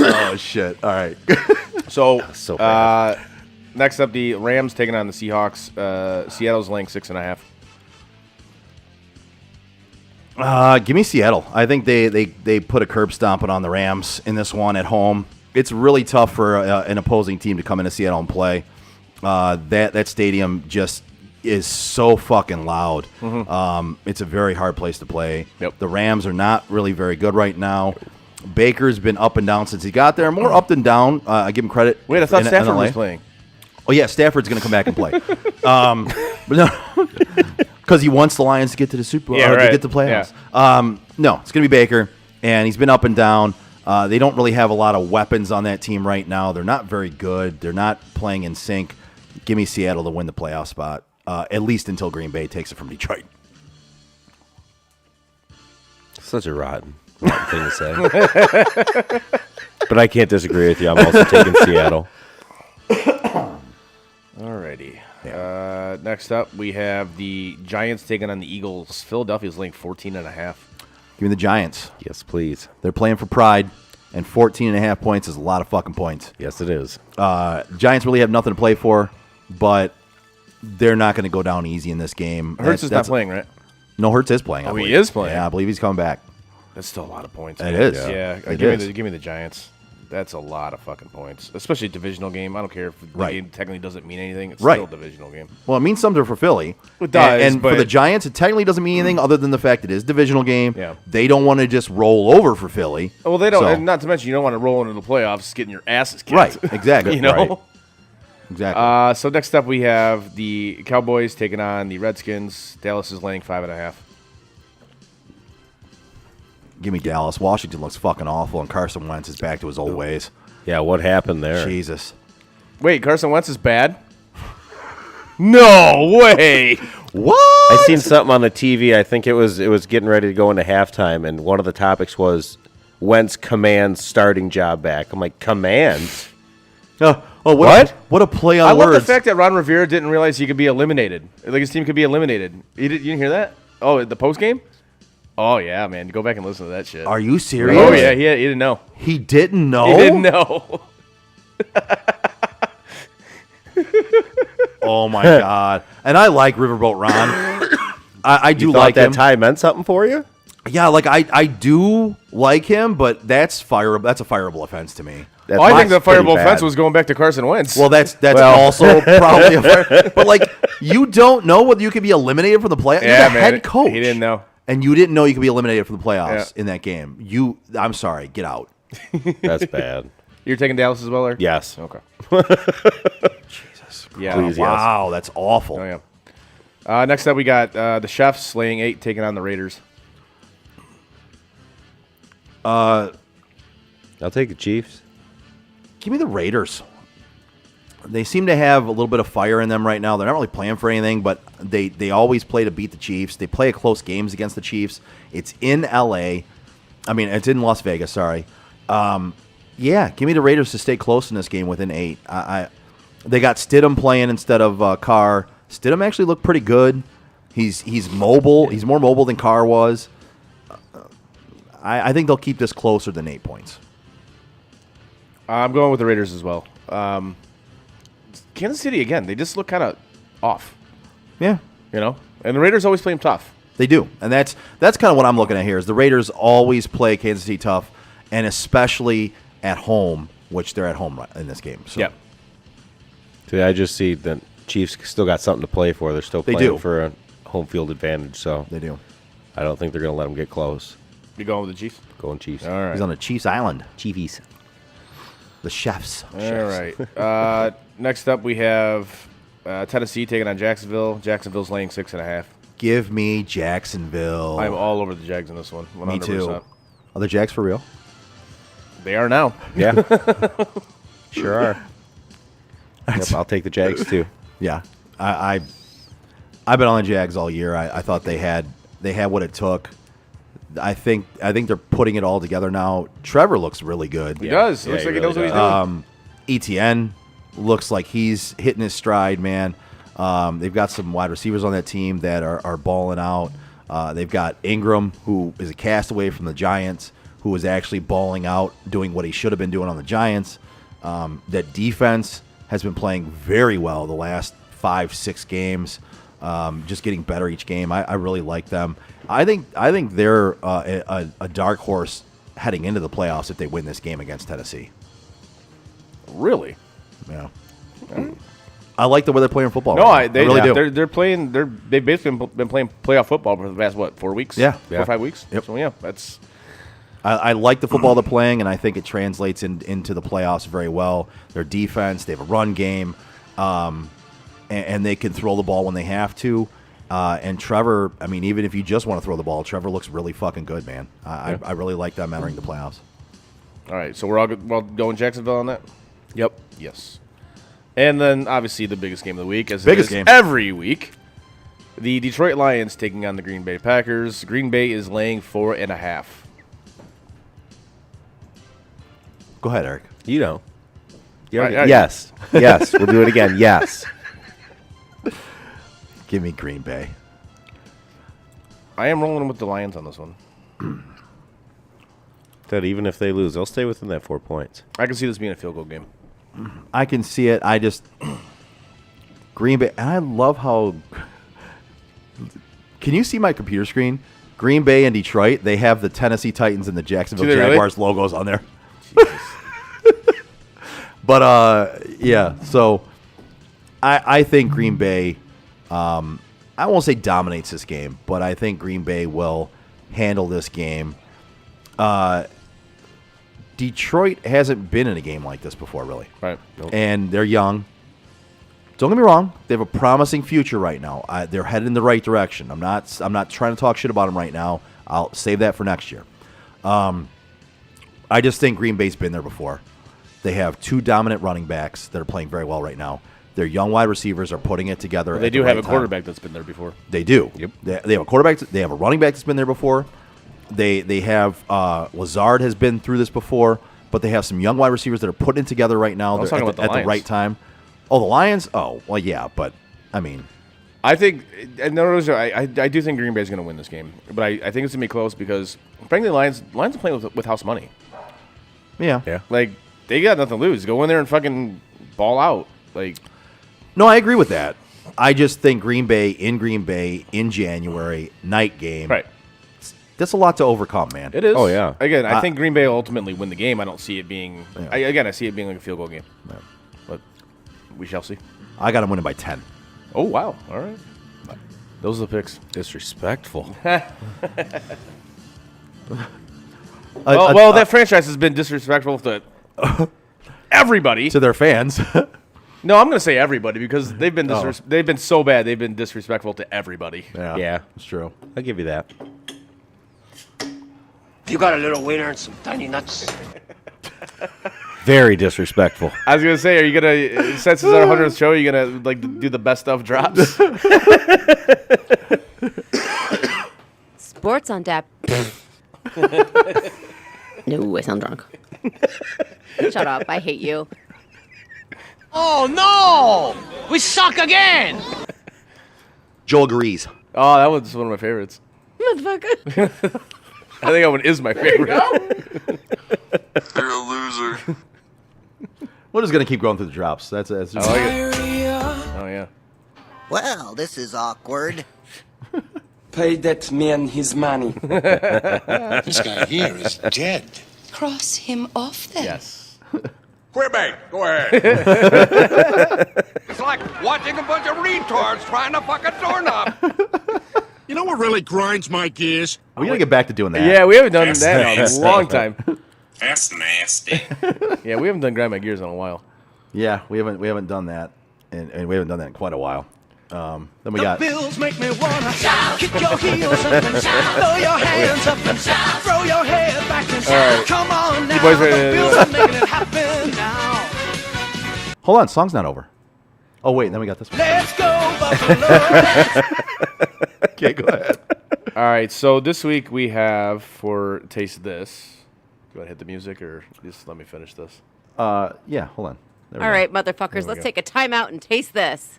Oh shit! All right. So, So bad. Next up, the Rams taking on the Seahawks. Seattle's laying 6.5. Give me Seattle. I think they put a curb stomping on the Rams in this one at home. It's really tough for an opposing team to come into Seattle and play. That stadium just is so fucking loud. It's a very hard place to play. Yep. The Rams are not really very good right now. Baker's been up and down since he got there. More up than down. I give him credit. Wait, I thought in Stafford LA. was playing. Oh, yeah, Stafford's going to come back and play. But no, because he wants the Lions to get to the Super Bowl, Yeah, or right. to get to the playoffs. No, it's going to be Baker, and he's been up and down. They don't really have a lot of weapons on that team right now. They're not very good. They're not playing in sync. Give me Seattle to win the playoff spot, at least until Green Bay takes it from Detroit. Such a rotten thing to say. But I can't disagree with you. I'm also taking Seattle. Alrighty. Next up, we have the Giants taking on the Eagles. Philadelphia's laying 14.5. Give me the Giants. Yes, please. They're playing for pride, and 14.5 points is a lot of fucking points. Yes, it is. Giants really have nothing to play for, but they're not going to go down easy in this game. Hurts is not playing, right? No, Hurts is playing. I Oh, he believe. is playing? Yeah, I believe he's coming back. That's still a lot of points. It man. is. Yeah, It give is. me the Giants. That's a lot of fucking points, especially a divisional game. I don't care if the Right. game technically doesn't mean anything. It's Right. still a divisional game. Well, it means something for Philly. It does, And for but- the Giants, it technically doesn't mean anything other than the fact it is a divisional game. Yeah. They don't want to just roll over for Philly. Well, they don't. So- And not to mention, you don't want to roll into the playoffs getting your asses kicked. Right, exactly. you know. Right. Exactly. So next up, we have the Cowboys taking on the Redskins. Dallas is laying 5.5. Give me Dallas. Washington looks fucking awful, and Carson Wentz is back to his old ways. Yeah, what happened there? Jesus. Wait, Carson Wentz is bad? No way. What? I seen something on the TV. I think it was getting ready to go into halftime, and one of the topics was Wentz commands starting job back. I'm like, commands? What? What a play on I words. love the fact that Ron Rivera didn't realize he could be eliminated. Like his team could be eliminated. You didn't hear that? Oh, the post game? Oh yeah, man. Go back and listen to that shit. Are you serious? Oh yeah, he didn't know. He didn't know? He didn't know. Oh, my God. And I like Riverboat Ron. I do You thought like that him. tie meant something for you? Yeah, like I do like him, but that's a fireable offense to me. That's I think the pretty fireable bad. offense was going back to Carson Wentz. Well, that's also probably a fire. But like, you don't know whether you could be eliminated from the playoffs. yeah, You're the man. head coach. He didn't know. And you didn't know you could be eliminated from the playoffs Yeah. in that game. I'm sorry, get out. That's bad. You're taking Dallas as well, or? Yes. Okay. Yeah. Please, yes. Wow, that's awful. Oh yeah. Next up, we got the Chefs laying 8, taking on the Raiders. I'll take the Chiefs. Give me the Raiders. They seem to have a little bit of fire in them right now. They're not really playing for anything, but they always play to beat the Chiefs. They play close games against the Chiefs. It's in L.A. I mean, it's in Las Vegas, sorry. Yeah, give me the Raiders to stay close in this game within 8. They got Stidham playing instead of Carr. Stidham actually looked pretty good. He's mobile. He's more mobile than Carr was. I think they'll keep this closer than 8 points. I'm going with the Raiders as well. Kansas City, again, they just look kind of off, Yeah, you know? And the Raiders always play them tough. they do, and that's kind of what I'm looking at here. Is the Raiders always play Kansas City tough, and especially at home, which they're at home in this game. So Yep. See, I just see that Chiefs still got something to play for. They're still They playing do. for a home field advantage, so they do. I don't think they're going to let them get close. You going with the Chiefs? Going Chiefs. All right. He's on the Chiefs Island. Chiefs. The chefs. All right. Next up, we have Tennessee taking on Jacksonville. Jacksonville's laying 6.5. Give me Jacksonville. I'm all over the Jags in this one. 100%. Me too. Are the Jags for real? They are now. Yeah. Sure are. Yep, I'll take the Jags too. Yeah. I've been on the Jags all year. I thought they had what it took. I think they're putting it all together now. Trevor looks really good. He does. Yeah, Looks he like he really knows what he's doing. ETN looks like he's hitting his stride, man. They've got some wide receivers on that team that are balling out. They've got Ingram, who is a castaway from the Giants, who is actually balling out, doing what he should have been doing on the Giants. That defense has been playing very well the last 5-6 games, just getting better each game. I really like them. I think they're a dark horse heading into the playoffs if they win this game against Tennessee. Really? Yeah. I like the way they're playing football. No, right now. they I really do. They're playing. They've basically been playing playoff football for the past 4 weeks? Yeah. 4 or 5 weeks. Yep. So yeah, that's. I like the football they're playing, and I think it translates into the playoffs very well. Their defense, they have a run game, and they can throw the ball when they have to. And Trevor, I mean, even if you just want to throw the ball, Trevor looks really fucking good, man. I really like them entering the playoffs. All right, so we're all going Jacksonville on that. Yep. Yes. And then obviously the biggest game of the week, as Biggest it is game. every week, the Detroit Lions taking on the Green Bay Packers. Green Bay is laying 4.5. Go ahead, Eric. You know. You already- All right. Yes. Yes. We'll do it again. Yes. Give me Green Bay. I am rolling with the Lions on this one. That even if they lose, they'll stay within that 4 points. I can see this being a field goal game. I can see it. I just Green Bay, and I love how. Can you see my computer screen? Green Bay and Detroit, they have the Tennessee Titans and the Jacksonville Do they really? Jaguars logos on there. But yeah, so I think Green Bay. I won't say dominates this game, but I think Green Bay will handle this game. Detroit hasn't been in a game like this before, really. Right. And they're young. Don't get me wrong; they have a promising future right now. They're headed in the right direction. I'm not trying to talk shit about them right now. I'll save that for next year. I just think Green Bay's been there before. They have 2 dominant running backs that are playing very well right now. Their young wide receivers are putting it together. But they at do the have right a time. quarterback that's been there before. They do. Yep. They have a quarterback. They have a running back that's been there before. They have Lazard has been through this before, but they have some young wide receivers that are putting it together right now. I was They're talking at about the the Lions. right time. Oh, the Lions? Oh, well, yeah, but I mean, I think, and notice, I do think Green Bay is going to win this game, but I think it's going to be close because, frankly, Lions are playing with house money. yeah. Yeah. Like, they got nothing to lose. Go in there and fucking ball out. Like, No, I agree with that. I just think Green Bay in January, night game. right. That's a lot to overcome, man. It is. Oh, yeah. Again, I think Green Bay will ultimately win the game. I don't see it being, I see it being like a field goal game. But we shall see. I got them winning by 10. Oh, wow. All right. Those are the picks. Disrespectful. Well, that franchise has been disrespectful to everybody. To their fans. No, I'm going to say everybody because they've been they've been so bad. They've been disrespectful to everybody. Yeah. It's true. I'll give you that. You got a little wiener and some tiny nuts. Very disrespectful. I was going to say, are you going to, since it's our 100th show, are you going to like do the best of drops? Sports on tap. No, I sound drunk. Shut up. I hate you. Oh no! We suck again! Joel agrees. Oh, that was one of my favorites. Motherfucker. I think that one is my favorite. You're a loser. We're just going to keep going through the drops. That's I like it. Oh, yeah. Well, this is awkward. Pay that man his money. This guy here is dead. Cross him off then. Yes. Quebec, go ahead. It's like watching a bunch of retards trying to fuck a doorknob. You know what really grinds my gears? We got to get back to doing that. Yeah, we haven't done that in a long time. That's nasty. Yeah, we haven't done Grind My Gears in a while. Yeah, we haven't done that, and we haven't done that in quite a while. Then we got Bills make me wanna shout. Kick your heels up and shout. Throw your hands up and shout. Throw your head back and shout. right. Come on now. You boys ready The to- Bills are making it happen now. hold on, song's not over. Oh wait, then we got this one. Let's go Buffalo. Okay, go ahead. All right, so this week we have for Taste This. Do you want to hit the music or just let me finish this? Yeah, hold on. There we All go. right, motherfuckers, let's take a timeout and taste this.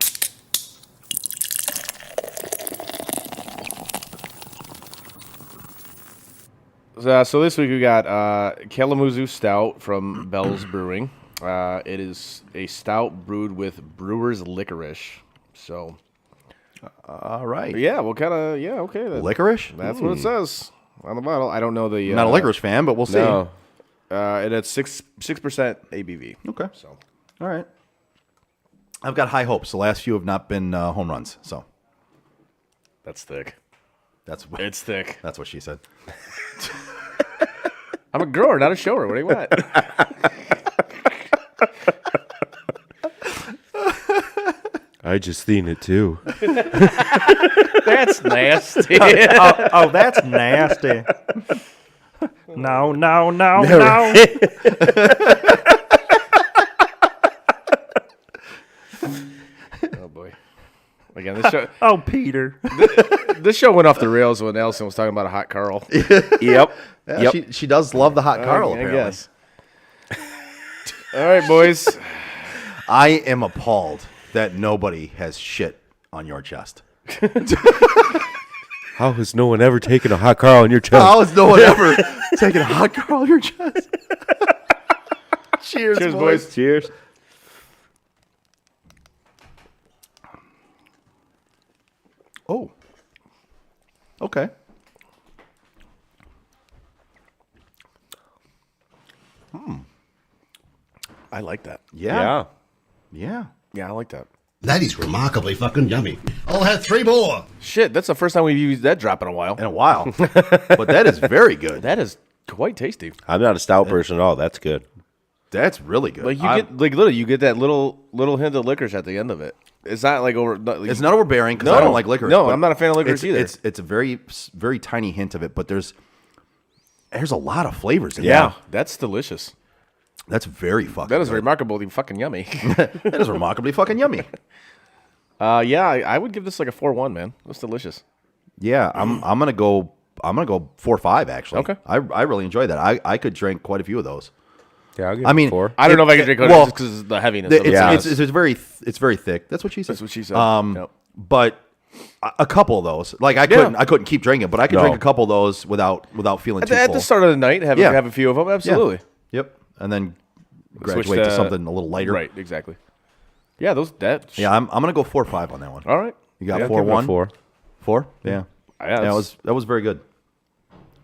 So this week we got Kalamazoo Stout from Bell's Brewing. It is a stout brewed with brewer's licorice. So, All right. yeah, what kind of okay. Licorice? That's what it says on the bottle. I don't know the. I'm not a licorice fan, but we'll see. No. And it's 6% ABV. Okay. So All right. I've got high hopes. The last few have not been home runs, so that's thick. It's thick. That's what she said. I'm a grower, not a shower. What do you want? I just seen it too. That's nasty. Oh, that's nasty. No. Oh boy. Again, this show. Oh, Peter. This show went off the rails when Elson was talking about a hot Carl. Yep. Yeah, she does love the hot Carl, I apparently. guess. All right, boys. I am appalled that nobody has shit on your chest. How has no one ever taken a hot Carl on your chest? How has no one ever taken a hot Carl on your chest? Cheers, Cheers, boys. Cheers. Oh. Okay. I like that. Yeah. Yeah. Yeah, I like that. That is remarkably fucking yummy. I'll have 3 more. Shit, that's the first time we've used that drop in a while. In a while. But that is very good. That is quite tasty. I'm not a stout person at all. That's good. That's really good. Like you get literally you get that little hint of licorice at the end of it. It's not like it's not overbearing because I don't like licorice. No, but I'm not a fan of licorice either. It's a very tiny hint of it, but there's a lot of flavors in yeah, there. that's delicious. That's very fucking That is good. remarkably fucking yummy. That is remarkably fucking yummy. Yeah, I would give this like a 4-1, man. It's delicious. Yeah, I'm gonna go 4-5 actually. Okay. I really enjoy that. I could drink quite a few of those. Yeah, I'll give I it mean, 4. I don't know if I can drink it just because of the heaviness. Of it. It's very thick. That's what she said. That's what she said. Yep. But a couple of those, like I couldn't keep drinking it, but I could drink a couple of those without feeling too At full. the start of the night, have a few of them. Absolutely. Yeah. Yep. And then Switch graduate to something a little lighter. Right. Exactly. Yeah. Yeah, I'm gonna go 4-5 on that one. All right. You got Yeah, 4-1? 4. 4? Yeah. Yeah, that was very good.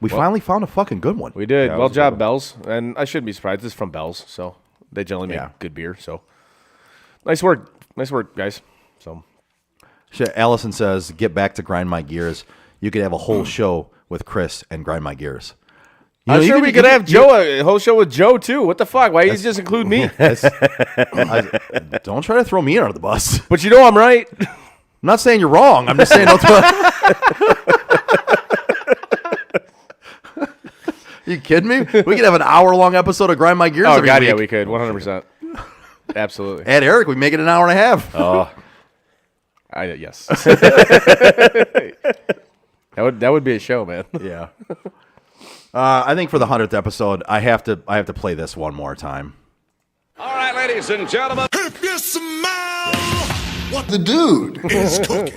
We finally found a fucking good one. We did. Yeah, Well that was a job, good Bell's. And I shouldn't be surprised. This is from Bell's, so they generally make Yeah. good beer. So nice work. Nice work, guys. So Shit, Allison says, "Get back to Grind My Gears. You could have a whole show with Chris and Grind My Gears." I'm sure we could have Joe, a whole show with Joe, too. What the fuck? Why you just include me? Don't try to throw me under the bus. But you know I'm right. I'm not saying you're wrong. I'm just saying don't You kidding me? We could have an hour-long episode of Grind My Gears Oh, every God, week. yeah, we could. 100%. Absolutely. Add Eric, we make it an hour and a half. Oh. Yes. That would be a show, man. Yeah. I think for the 100th episode, I have to play this one more time. All right, ladies and gentlemen. If you smell what the dude is cooking.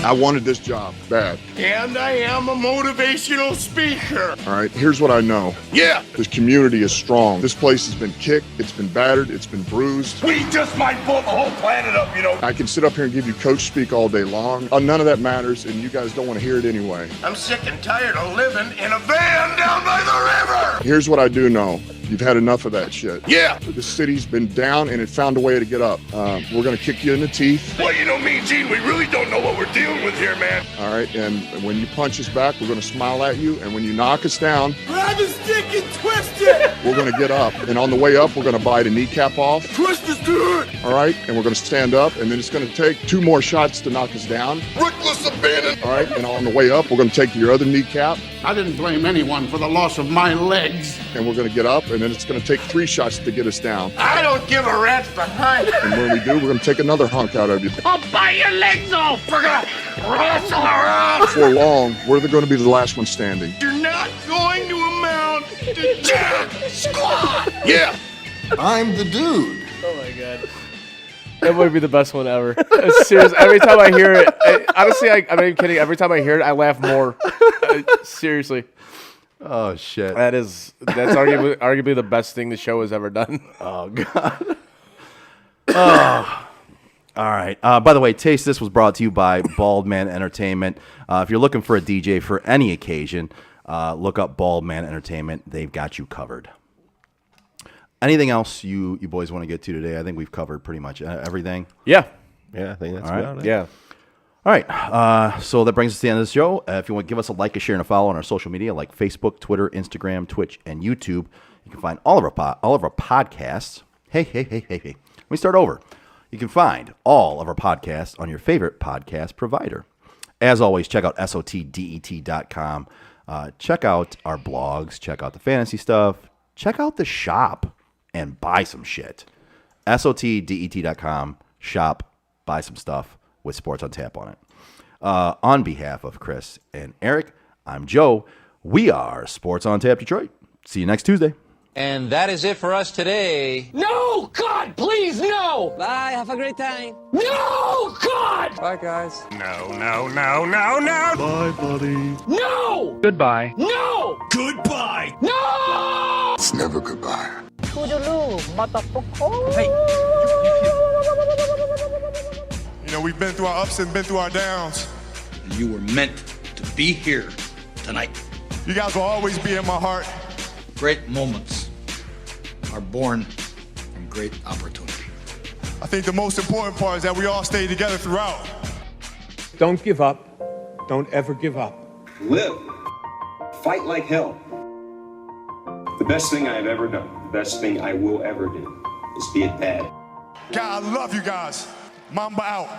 I wanted this job bad. And I am a motivational speaker. All right, here's what I know. Yeah. This community is strong. This place has been kicked, it's been battered, it's been bruised. We just might blow the whole planet up, you know. I can sit up here and give you coach speak all day long. None of that matters, and you guys don't want to hear it anyway. I'm sick and tired of living in a van down by the river. Here's what I do know. You've had enough of that shit. Yeah. This city's been down, and it found a way to get up. We're going to kick you in the teeth. Well, you know me, Gene, we really don't know what we're dealing with here, man. All right, and when you punch us back, we're going to smile at you, and when you knock us down, Grab his dick and twist it. we're going to get up. And on the way up, we're going to bite a kneecap off. Twist this dude. All right, and we're going to stand up, and then it's going to take 2 more shots to knock us down. Reckless abandon. All right, and on the way up, we're going to take your other kneecap, I didn't blame anyone for the loss of my legs. and we're going to get up, and then it's going to take 3 shots to get us down. I don't give a rat's behind. And when we do, we're going to take another hunk out of you. I'll bite your legs off. We're gonna wrestle around. Before long, we're going to be the last one standing. You're not going to amount to jack squat. Yeah. I'm the dude. Oh, my God. That would be the best one ever. Seriously, every time I hear it, honestly, I'm not even kidding. Every time I hear it, I laugh more. Seriously. Oh shit. That's arguably the best thing the show has ever done. Oh god. Oh. All right. By the way, Taste This was brought to you by Bald Man Entertainment. If you're looking for a DJ for any occasion, look up Bald Man Entertainment. They've got you covered. Anything else you boys want to get to today? I think we've covered pretty much everything. Yeah. Yeah, I think that's All right. about it. Yeah. All right. So that brings us to the end of the show. If you want to give us a like, a share, and a follow on our social media like Facebook, Twitter, Instagram, Twitch, and YouTube, you can find all of our podcasts. Hey. Let me start over. You can find all of our podcasts on your favorite podcast provider. As always, check out SOTDET.com. Check out our blogs. Check out the fantasy stuff. Check out the shop and buy some shit. SOTDET.com. Shop, buy some stuff with Sports on Tap on it. On behalf of Chris and Eric, I'm Joe. We are Sports on Tap Detroit. See you next Tuesday. And that is it for us today. No! God, please, no! Bye, have a great time. No! God! Bye, guys. No. Bye, buddy. No! Goodbye. No! Goodbye. No! It's never goodbye. Hey, You know, we've been through our ups and been through our downs. You were meant to be here tonight. You guys will always be in my heart. Great moments are born from great opportunity. I think the most important part is that we all stay together throughout. Don't give up. Don't ever give up. Live. Fight like hell. The best thing I have ever done, the best thing I will ever do, is be a dad. God, I love you guys. Mamba out.